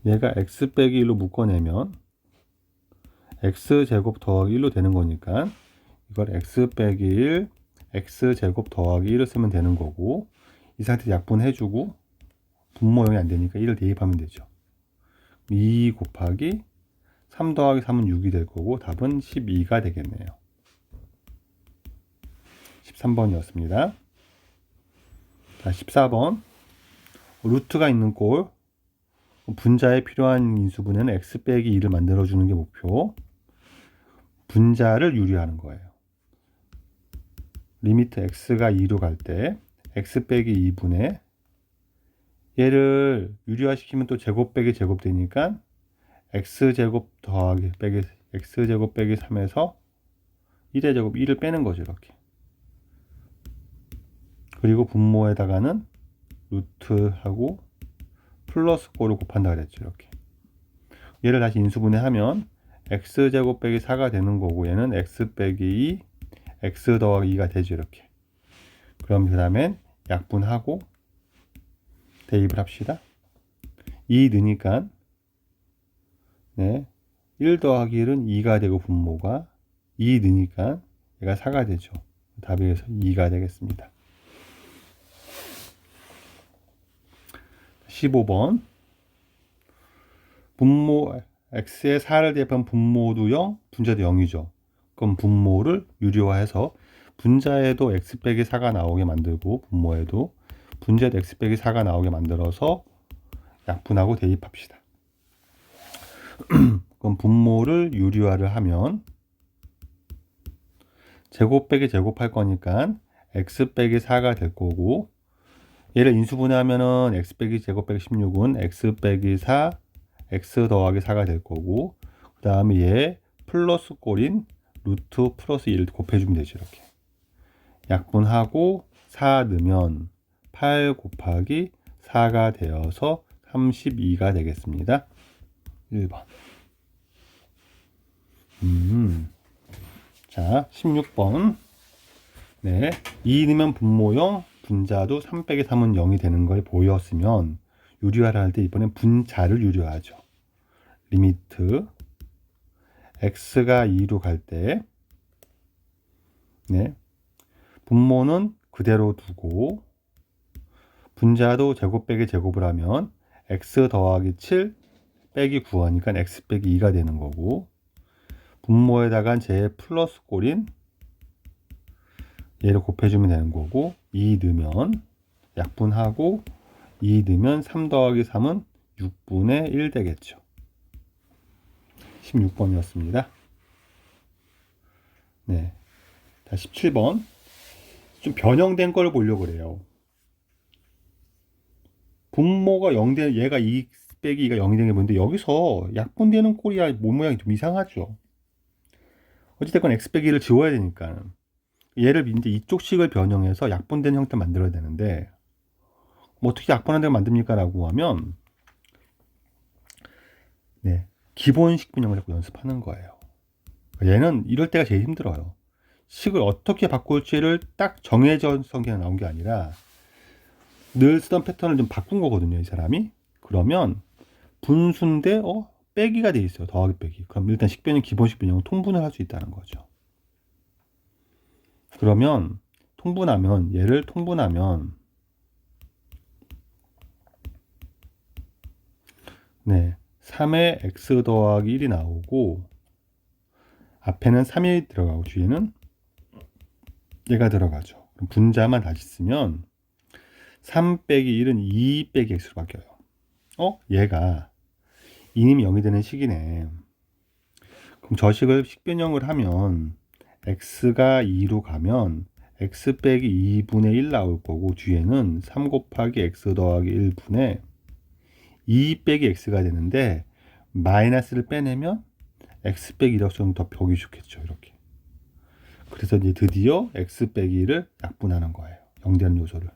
얘가 x 빼기 1로 묶어내면 x제곱 더하기 1로 되는 거니까 이걸 x 빼기 1 x제곱 더하기 1을 쓰면 되는 거고 이 상태에서 약분해주고 분모형이 안 되니까 1을 대입하면 되죠. 2 곱하기 3 더하기 3은 6이 될 거고 답은 12가 되겠네요. 13번이었습니다. 자, 14번. 루트가 있는 꼴. 분자에 필요한 인수분해는 x 빼기 2를 만들어주는 게 목표. 분자를 유리하는 거예요. 리미트 x가 2로 갈 때 x 빼기 2분의 얘를 유리화시키면 또 제곱 빼기 제곱 되니까 x제곱 더하기 빼기 x제곱 빼기 3에서 1의 제곱 1을 빼는 거죠. 이렇게. 그리고 분모에다가는 루트하고 플러스 꼴을 곱한다 그랬죠. 이렇게. 얘를 다시 인수분해하면 x제곱 빼기 4가 되는 거고 얘는 x 빼기 2 x 더하기 2가 되죠. 이렇게. 그럼 그 다음엔 약분하고 대입을 합시다. 2 넣으니까 네, 1 더하기 1은 2가 되고 분모가 2 넣으니까 얘가 4가 되죠. 답이 그래서 2가 되겠습니다. 15번 분모 x에 4를 대입한 분모도 0, 분자도 0이죠. 그럼 분모를 유리화해서 분자에도 x 빼기 4가 나오게 만들고 분모에도 분자에도 x 빼기 4가 나오게 만들어서 약분하고 대입합시다. 그럼 분모를 유리화를 하면 제곱 빼기 제곱할 거니까 x 빼기 4가 될 거고, 얘를 인수분해하면은 x 빼기 제곱 빼기 16은 x 빼기 4 x 더하기 4가 될 거고, 그 다음에 얘 플러스 꼴인 루트 플러스 1 곱해주면 되죠. 이렇게 약분하고 4 넣으면 8 곱하기 4가 되어서 32가 되겠습니다. 1번. 자, 16번. 네, 2 넣으면 분모 0, 분자도 3 빼기 3은 0이 되는 걸 보였으면 유리화를 할 때 이번엔 분자를 유리화하죠. 리미트 x가 2로 갈 때 네, 분모는 그대로 두고 분자도 제곱 빼기 제곱을 하면 x 더하기 7 빼기 9하니까 x 빼기 2가 되는 거고, 분모에다가 제 플러스 꼴인 얘를 곱해주면 되는 거고, 2 넣으면 약분하고 2 넣으면 3 더하기 3은 6분의 1 되겠죠. 16번이었습니다. 네. 자, 17번. 좀 변형된 걸 보려고 그래요. 분모가 0된, 얘가 2 빼기 2가 0이 되는 게 뭔데, 여기서 약분되는 꼴이야 몸 모양이 좀 이상하죠. 어찌됐건 x 빼기 1을 지워야 되니까 얘를 이제 이쪽 식을 변형해서 약분된 형태 만들어야 되는데, 뭐 어떻게 약분한 데가 만듭니까? 라고 하면 네, 기본식 변형을 자꾸 연습하는 거예요. 얘는 이럴 때가 제일 힘들어요. 식을 어떻게 바꿀지를 딱 정해져 성격이 나온 게 아니라 늘 쓰던 패턴을 좀 바꾼 거거든요, 이 사람이. 그러면 분수인데 빼기가 돼 있어요. 더하기 빼기. 그럼 일단 식변형 기본식 변형은 통분을 할 수 있다는 거죠. 그러면 통분하면, 얘를 통분하면 네, 3에 x 더하기 1이 나오고 앞에는 3이 들어가고 뒤에는 얘가 들어가죠. 그럼 분자만 다시 쓰면 3 빼기 1은 2 빼기 x로 바뀌어요. 얘가 2님이 0이 되는 식이네. 그럼 저 식을 식변형을 하면 x가 2로 가면 x 빼기 2분의 1 나올 거고, 뒤에는 3 곱하기 x 더하기 1분의 2 빼기 x가 되는데, 마이너스를 빼내면 x 빼기 1이라고 쓰면 더 보기 좋겠죠. 이렇게. 그래서 이제 드디어 x 빼기 1을 약분하는 거예요. 0되는 요소를.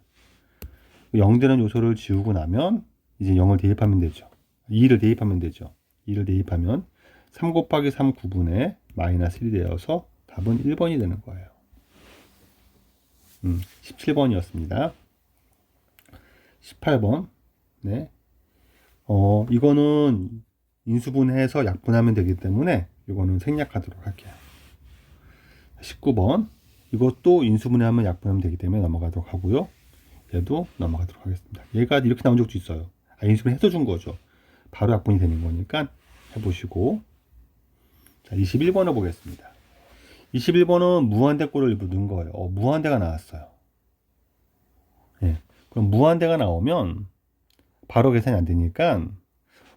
0되는 요소를 지우고 나면 이제 0을 대입하면 되죠. 2를 대입하면 되죠. 2를 대입하면 3 곱하기 3 9분의 마이너스 1이 되어서 답은 1번이 되는 거예요. 17번이었습니다. 18번. 네. 이거는 인수분해해서 약분하면 되기 때문에 이거는 생략하도록 할게요. 19번. 이것도 인수분해하면 약분하면 되기 때문에 넘어가도록 하고요. 얘도 넘어가도록 하겠습니다. 얘가 이렇게 나온 적도 있어요. 인수분해 해서 준 거죠. 바로 약분이 되는 거니까 해보시고. 자, 21번을 보겠습니다. 21번은 무한대 꼴을 넣은 거예요. 무한대가 나왔어요. 네. 그럼 무한대가 나오면 바로 계산이 안 되니까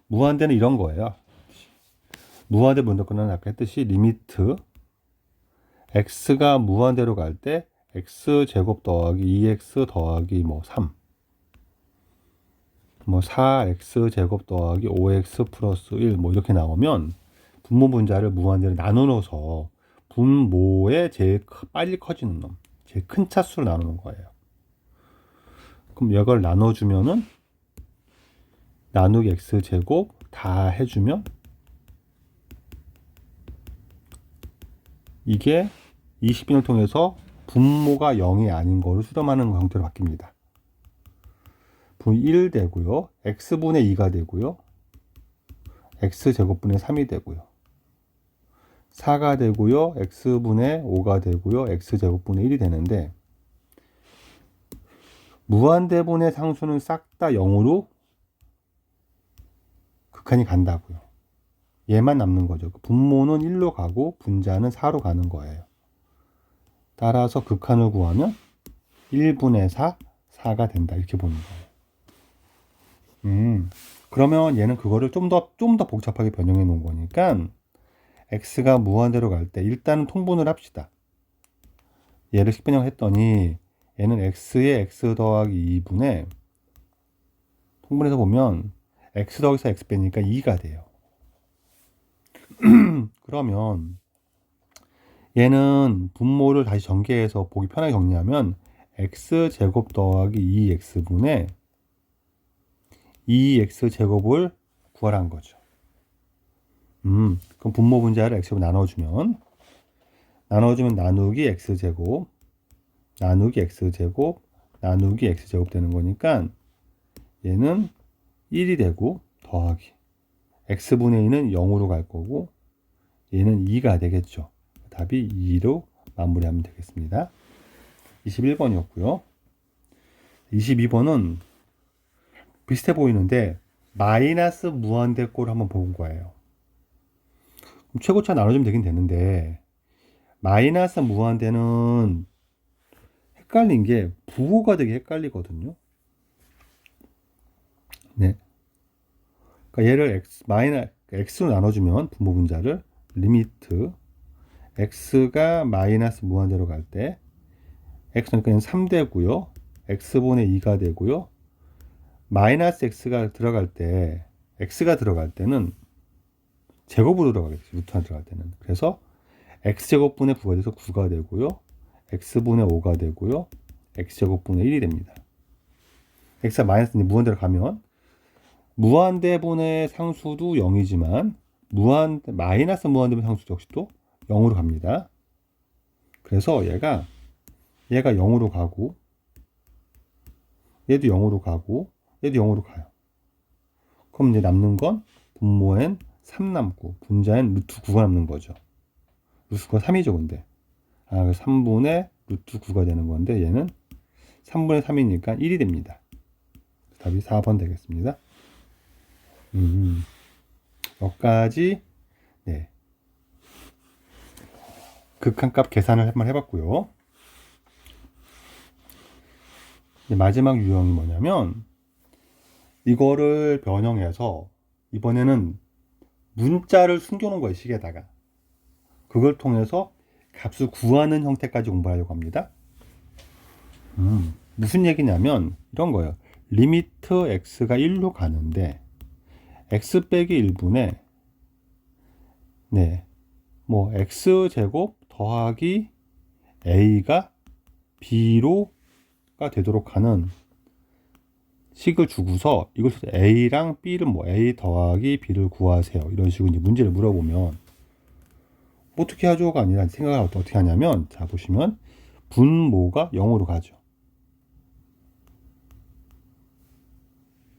무한대는 이런 거예요. 무한대 분도권은 아까 했듯이 리미트 x가 무한대로 갈 때 x제곱 더하기 2x 더하기 3 4x제곱 더하기 5x 플러스 1 이렇게 나오면 분모 분자를 무한대로 나누어서 분모의 제일 빨리 커지는 놈, 제일 큰 차수로 나누는 거예요. 그럼 이걸 나눠주면은 나누기 x제곱 다 해주면 이게 20변을 통해서 분모가 0이 아닌 거를 수렴하는 형태로 바뀝니다. 분의 1 되고요. x분의 2가 되고요. x제곱분의 3이 되고요. 4가 되고요. x분의 5가 되고요. x제곱분의 1이 되는데 무한대분의 상수는 싹 다 0으로 극한이 간다고요. 얘만 남는 거죠. 분모는 1로 가고 분자는 4로 가는 거예요. 따라서 극한을 구하면 1분의 4, 4가 된다. 이렇게 보는 거예요. 그러면 얘는 그거를 좀 더 복잡하게 변형해 놓은 거니까 x가 무한대로 갈 때 일단은 통분을 합시다. 얘를 식변형을 했더니 얘는 x에 x 더하기 2분의 통분해서 보면 x 더하기 4 x 빼니까 2가 돼요. 그러면 얘는 분모를 다시 전개해서 보기 편하게 정리하면 x제곱 더하기 2x분의 2x제곱을 구하라는 거죠. 그럼 분모 분자를 x로 나눠주면 나누기 x제곱 나누기 x제곱 나누기 x제곱 되는 거니까 얘는 1이 되고 더하기 x분의 2는 0으로 갈 거고 얘는 2가 되겠죠. 답이 2로 마무리하면 되겠습니다. 21번이었고요. 22번은 비슷해 보이는데 마이너스 무한대꼴을 한번 본 거예요. 그럼 최고차 나눠주면 되긴 되는데 마이너스 무한대는 헷갈린 게 부호가 되게 헷갈리거든요. 네. 그러니까 얘를 x로 나눠주면 분모 분자를 리미트 x가 마이너스 무한대로 갈 때 x는 그냥 3되고요. x분의 2가 되고요. 마이너스 x가 들어갈 때 x가 들어갈 때는 제곱으로 들어가겠죠. 루트 하나 들어갈 때는. 그래서 x제곱분의 9가 돼서 9가 되고요. x분의 5가 되고요. x제곱분의 1이 됩니다. x가 마이너스 무한대로 가면 무한대분의 상수도 0이지만 마이너스 무한대분의 상수 역시도 0으로 갑니다. 그래서 얘가 0으로 가고 얘도 0으로 가고 얘도 0으로 가요. 그럼 이제 남는 건 분모엔 3 남고 분자엔 루트 9가 남는 거죠. 루트 9가 3이죠, 근데. 3분의 루트 9가 되는 건데 얘는 3분의 3이니까 1이 됩니다. 답이 4번 되겠습니다. 여기까지 네. 극한값 계산을 한번 해봤고요. 마지막 유형이 뭐냐면 이거를 변형해서 이번에는 문자를 숨겨놓은 거예요, 식에다가. 그걸 통해서 값을 구하는 형태까지 공부하려고 합니다. 무슨 얘기냐면 이런 거예요. 리미트 x가 1로 가는데 x 빼기 1분의 x제곱 더하기 a가 b로가 되도록 하는 식을 주고서 이것을 a랑 b를 a 더하기 b를 구하세요. 이런 식으로 이제 문제를 물어보면 어떻게 하죠가 아니라 생각을 어떻게 하냐면 자 보시면 분모가 0으로 가죠.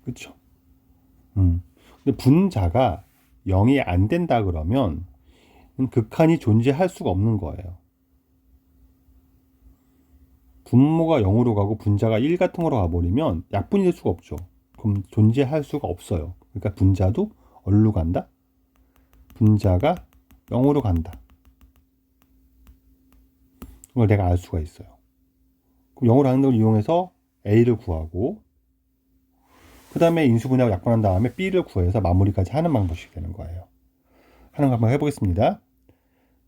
그렇죠? 근데 분자가 0이 안 된다 그러면 극한이 존재할 수가 없는 거예요. 분모가 0으로 가고 분자가 1 같은 거로 가버리면 약분이 될 수가 없죠. 그럼 존재할 수가 없어요. 그러니까 분자도 어디로 간다? 분자가 0으로 간다. 그걸 내가 알 수가 있어요. 그럼 0으로 가는 걸 이용해서 A를 구하고 그 다음에 인수분해하고 약분한 다음에 B를 구해서 마무리까지 하는 방법이 되는 거예요. 하는 거 한번 해보겠습니다.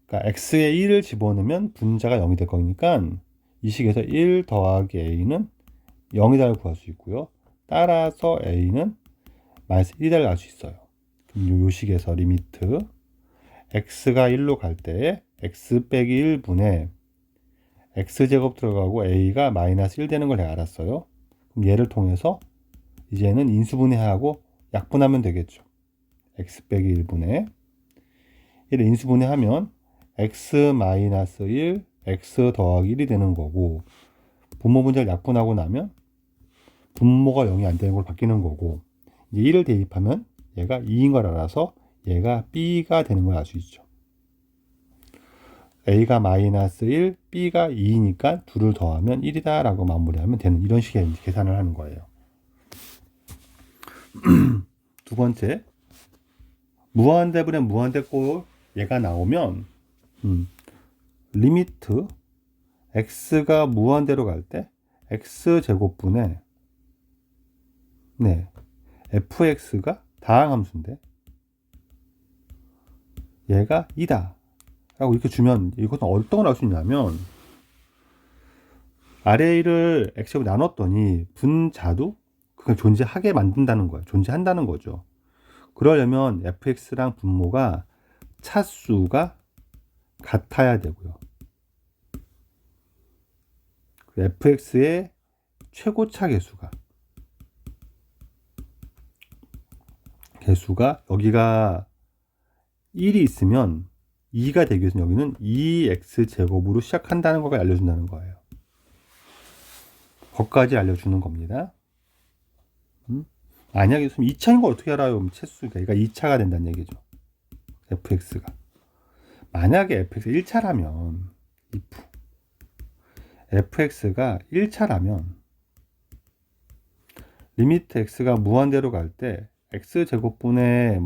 그러니까 X에 1을 집어넣으면 분자가 0이 될 거니까 이 식에서 1 더하기 A는 0이다를 구할 수 있고요. 따라서 A는 마이너스 1이다를 알 수 있어요. 그럼 요 식에서 리미트 X가 1로 갈 때 X 빼기 1분의 X제곱 들어가고 A가 마이너스 1 되는 걸 내가 알았어요. 그럼 얘를 통해서 이제는 인수분해하고 약분하면 되겠죠. X 빼기 1분의 얘를 인수분해하면 X 마이너스 1 X 더하기 1이 되는 거고 분모 분자를 약분하고 나면 분모가 0이 안 되는 걸 바뀌는 거고, 이제 1을 대입하면 얘가 2인 걸 알아서 얘가 B가 되는 걸 알 수 있죠. A가 마이너스 1, B가 2니까 둘을 더하면 1이다 라고 마무리하면 되는, 이런 식의 계산을 하는 거예요. 두 번째, 무한대분의 무한대꼴 얘가 나오면 리미트 x가 무한대로 갈 때 x제곱분의 fx가 다항함수인데 얘가 2다 라고 이렇게 주면 이것은 어떤 걸 알 수 있냐면 RA를 x제곱 나눴더니 분자도 그걸 존재하게 만든다는 거야. 존재한다는 거죠. 그러려면 fx랑 분모가 차수가 같아야 되고요. fx의 최고차 개수가 여기가 1이 있으면 2가 되기 위해서는 여기는 2x제곱으로 시작한다는 걸 알려준다는 거예요. 거기까지 알려주는 겁니다. 만약에 2차인 걸 어떻게 알아요? 채수가 얘가 2차가 된다는 얘기죠. fx가. 만약에 fx가 1차라면 fx가 1차라면 리미트 x가 무한대로 갈 때 x제곱분의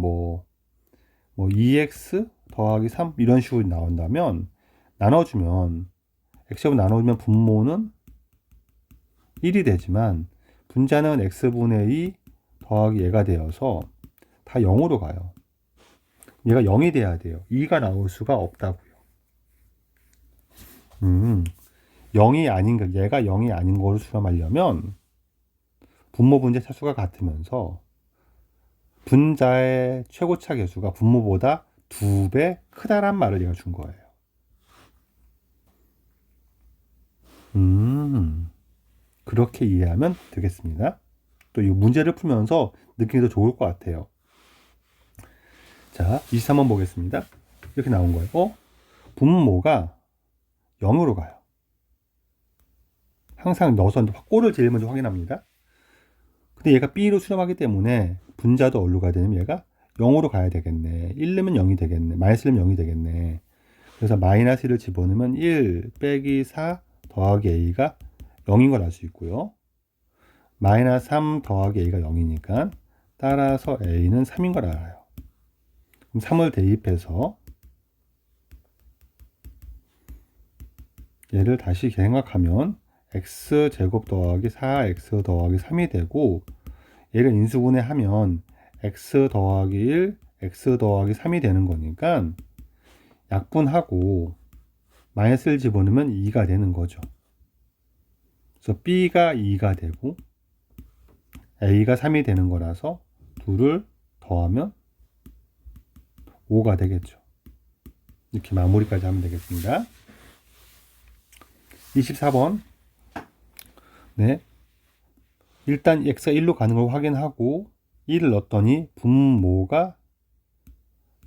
2x 더하기 3 이런 식으로 나온다면 나눠주면 x제곱 나눠주면 분모는 1이 되지만 분자는 x분의 2 더하기 얘가 되어서 다 0으로 가요. 얘가 0이 돼야 돼요. 2가 나올 수가 없다고요. 0이 아닌 거, 얘가 0이 아닌 거를 수렴하려면 분모 분자 차수가 같으면서 분자의 최고차 개수가 분모보다 2배 크다란 말을 얘가 준 거예요. 그렇게 이해하면 되겠습니다. 또 이 문제를 풀면서 느낌이 더 좋을 것 같아요. 자, 23번 보겠습니다. 이렇게 나온 거예요. 분모가 0으로 가요. 항상 넣어서 꼴을 제일 먼저 확인합니다. 근데 얘가 B로 수렴하기 때문에 분자도 어디로 가야 되냐면 얘가 0으로 가야 되겠네. 1 넣으면 0이 되겠네. 마이너스 1 넣으면 0이 되겠네. 그래서 마이너스 1을 집어넣으면 1 빼기 4 더하기 A가 0인 걸 알 수 있고요. 마이너스 3 더하기 A가 0이니까 따라서 A는 3인 걸 알아요. 그럼 3을 대입해서 얘를 다시 생각하면 x제곱 더하기 4x 더하기 3이 되고 얘를 인수분해하면 x 더하기 1, x 더하기 3이 되는 거니까 약분하고 마이너스를 집어넣으면 2가 되는 거죠. 그래서 b가 2가 되고 a가 3이 되는 거라서 둘을 더하면 5가 되겠죠. 이렇게 마무리까지 하면 되겠습니다. 24번. 일단 x가 1로 가는 걸 확인하고 1을 넣었더니 분모가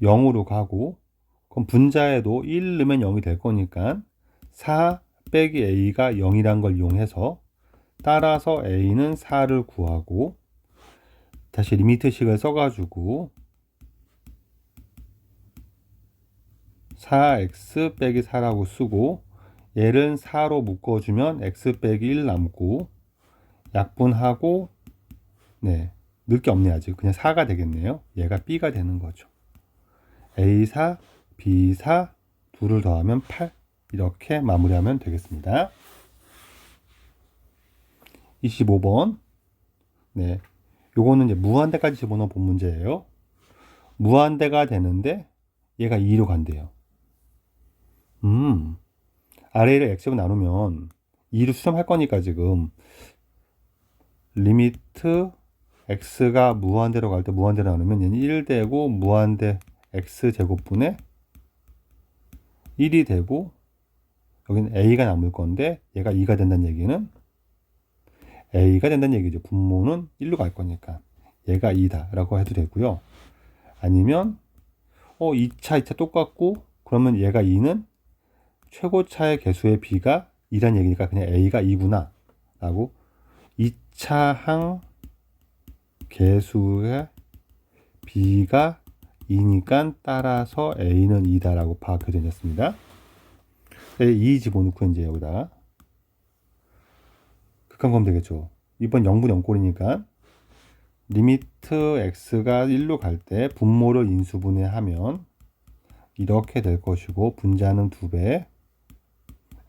0으로 가고 그럼 분자에도 1 넣으면 0이 될 거니까 4 빼기 a가 0이란 걸 이용해서 따라서 a는 4를 구하고 다시 리미트식을 써가지고 4x 빼기 4라고 쓰고 얘를 4로 묶어주면 x 빼기 1 남고 약분하고 넣을 게 없네 아직. 그냥 4가 되겠네요. 얘가 b가 되는 거죠. a4, b4 둘을 더하면 8 이렇게 마무리하면 되겠습니다. 25번. 요거는 이제 무한대까지 집어넣어 본 문제예요. 무한대가 되는데 얘가 2로 간대요. RA를 x제곱 나누면 2로 수렴할 거니까 지금 리미트 x가 무한대로 갈 때 무한대로 나누면 얘는 1 되고 무한대 x제곱분의 1이 되고 여기는 a가 남을 건데 얘가 2가 된다는 얘기는 a가 된다는 얘기죠. 분모는 1로 갈 거니까 얘가 2다 라고 해도 되고요. 아니면 2차 똑같고 그러면 얘가 2는 최고차의 개수의 b가 2란 얘기니까 그냥 a가 2구나 라고 2차 항 개수의 B가 2니까 따라서 A는 2다라고 파악해졌습니다. 2 집어넣고 이제 여기다 극한 구하면 되겠죠. 이번 0분 0꼴이니까 리미트 x가 1로 갈 때 분모를 인수분해하면 이렇게 될 것이고 분자는 2배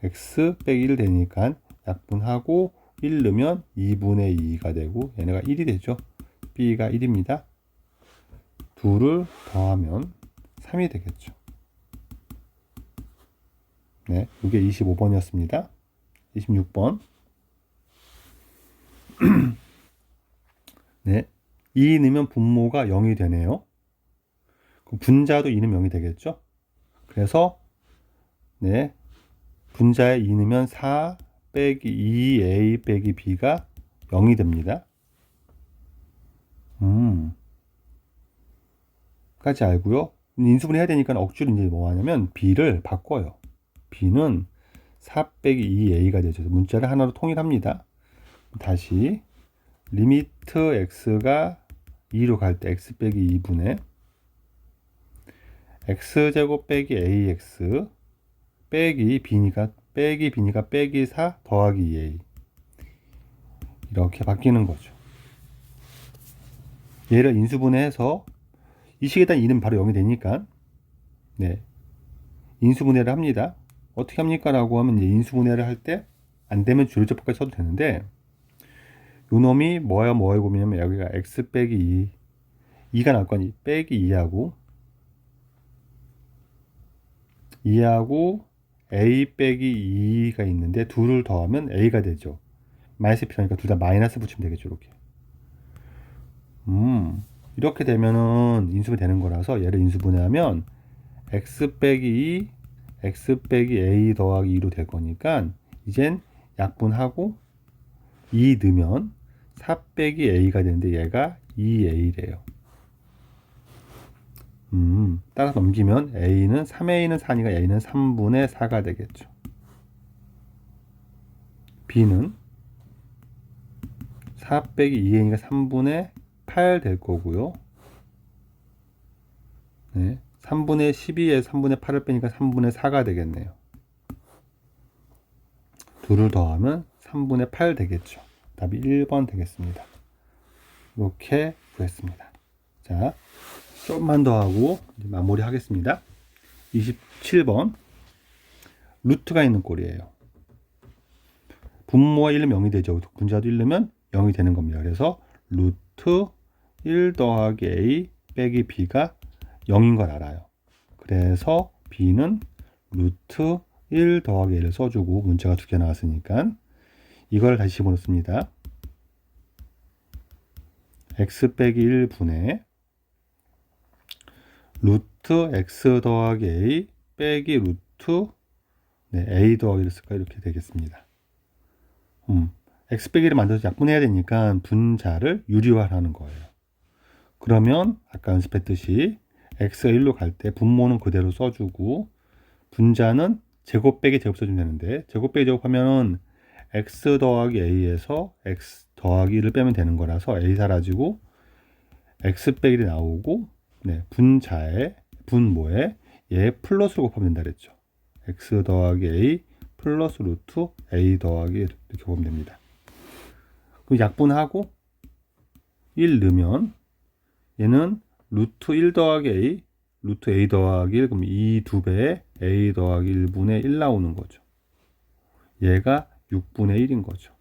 x 빼기 1 되니까 약분하고 1 넣으면 2분의 2가 되고 얘네가 1이 되죠. b가 1입니다. 2를 더하면 3이 되겠죠. 네, 이게 25번이었습니다. 26번. 네, 2 넣으면 분모가 0이 되네요. 분자도 2 넣으면 0이 되겠죠. 그래서 네, 분자에 2 넣으면 4 빼기 2a 빼기 b가 0이 됩니다. 까지 알고요. 인수분해 해야 되니까 억지로 이제 뭐 하냐면 b를 바꿔요. b는 4 빼기 2a가 되죠. 문자를 하나로 통일합니다. 다시 리미트 x가 2로 갈 때 x 빼기 2분의 x제곱 빼기 ax 빼기 b니까 빼기 4 더하기 2a 이렇게 바뀌는 거죠. 얘를 인수분해해서 이 식에다 2는 바로 0이 되니까 네, 인수분해를 합니다. 어떻게 합니까? 라고 하면 이제 인수분해를 할 때 안 되면 조리제법까지 써도 되는데 요 놈이 뭐야 보면 여기가 x 빼기 2가 나올 거니 빼기 2하고 a 빼기 2가 있는데 둘을 더하면 a가 되죠. 마이너스 필요하니까 둘 다 마이너스 붙이면 되겠죠. 이렇게 되면은 인수분해 되는 거라서 얘를 인수분해하면 x 빼기 2 x 빼기 a 더하기 2로 될 거니까 이젠 약분하고 2 넣으면 4 빼기 a가 되는데 얘가 2a래요. 따라서 넘기면 a는 3a는 4니까 a는 3분의 4가 되겠죠. b는 4 빼기 2a니까 3분의 8 될 거고요. 네, 3분의 12에 3분의 8을 빼니까 3분의 4가 되겠네요. 둘을 더하면 3분의 8 되겠죠. 답이 1번 되겠습니다. 이렇게 구했습니다. 자, 좀만 더 하고 마무리 하겠습니다. 27번. 루트가 있는 꼴이에요. 분모가 1 넣으면 0이 되죠. 분자도 1 넣으면 0이 되는 겁니다. 그래서 루트 1 더하기 a 빼기 b가 0인 걸 알아요. 그래서 b는 루트 1 더하기 a를 써주고 문자가 2개 나왔으니까 이걸 다시 집어넣습니다. x 빼기 1분의 루트 x 더하기 a 빼기 루트 a 더하기를 쓸까 이렇게 되겠습니다. x 빼기를 만들어서 약분해야 되니까 분자를 유리화하는 거예요. 그러면 아까 연습했듯이 x가 1로 갈 때 분모는 그대로 써주고 분자는 제곱 빼기 제곱 써주면 되는데 제곱 빼기 제곱하면 x 더하기 a에서 x 더하기 1을 빼면 되는 거라서 a 사라지고 x 빼기 1이 나오고 네, 분모에 얘 플러스로 곱하면 된다 그랬죠. x 더하기 a 플러스 루트 a 더하기 이렇게 보면 됩니다. 그럼 약분하고 1 넣으면 얘는 루트 1 더하기 a 루트 a 더하기 1 그럼 이 2배에 a 더하기 1분의 1 나오는 거죠. 얘가 6분의 1인 거죠.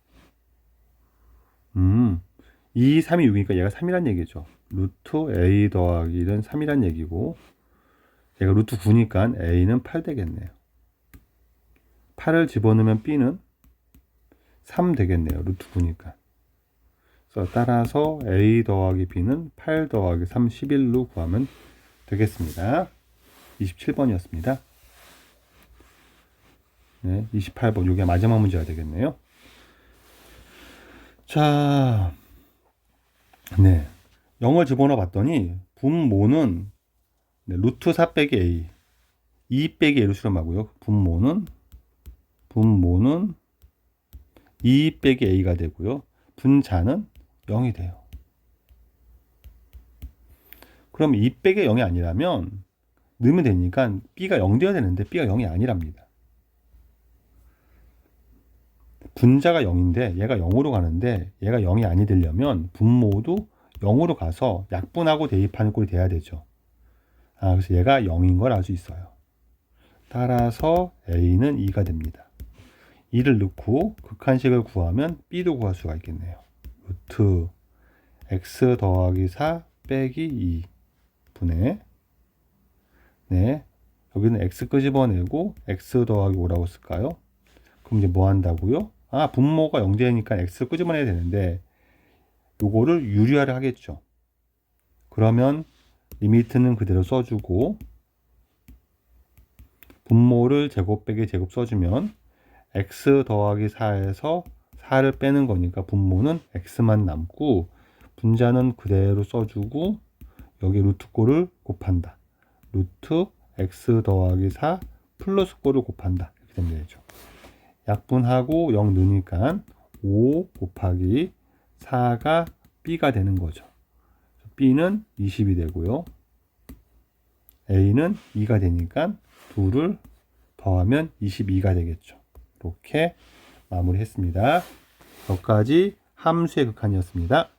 2, 3이 6이니까 얘가 3이란 얘기죠. 루트 a 더하기 1은 3이란 얘기고 얘가 루트 9니까 a는 8 되겠네요. 8을 집어넣으면 b는 3 되겠네요. 루트 9니까. 그래서 따라서 a 더하기 b는 8 더하기 3, 11로 구하면 되겠습니다. 27번이었습니다. 네, 28번. 이게 마지막 문제가 되겠네요. 자, 네. 0을 집어넣어 봤더니 분모는 네, 루트 4 빼기 a 2 빼기 a로 수렴하고요. 분모는 2 빼기 a가 되고요. 분자는 0이 돼요. 그럼 2 빼기 0이 아니라면 넣으면 되니까 b가 0 되어야 되는데 b가 0이 아니랍니다. 분자가 0인데 얘가 0으로 가는데 얘가 0이 아니 되려면 분모도 0으로 가서 약분하고 대입하는 꼴이 돼야 되죠. 그래서 얘가 0인 걸 알 수 있어요. 따라서 a는 2가 됩니다. 2를 넣고 극한식을 구하면 b도 구할 수가 있겠네요. 루트 x 더하기 4 빼기 2 분의, 네, 여기는 x 끄집어내고 x 더하기 5라고 쓸까요? 그럼 이제 뭐 한다고요? 분모가 0되니까 x를 끄집어내야 되는데 요거를 유리화를 하겠죠. 그러면 리미트는 그대로 써주고 분모를 제곱 빼기 제곱 써주면 x 더하기 4에서 4를 빼는 거니까 분모는 x만 남고 분자는 그대로 써주고 여기 루트 꼴을 곱한다. 루트 x 더하기 4 플러스 꼴을 곱한다. 이렇게 되면 되죠. 약분하고 0 넣으니까 5 곱하기 4가 b가 되는 거죠. b는 20이 되고요. a는 2가 되니까 둘을 더하면 22가 되겠죠. 이렇게 마무리했습니다. 여기까지 함수의 극한이었습니다.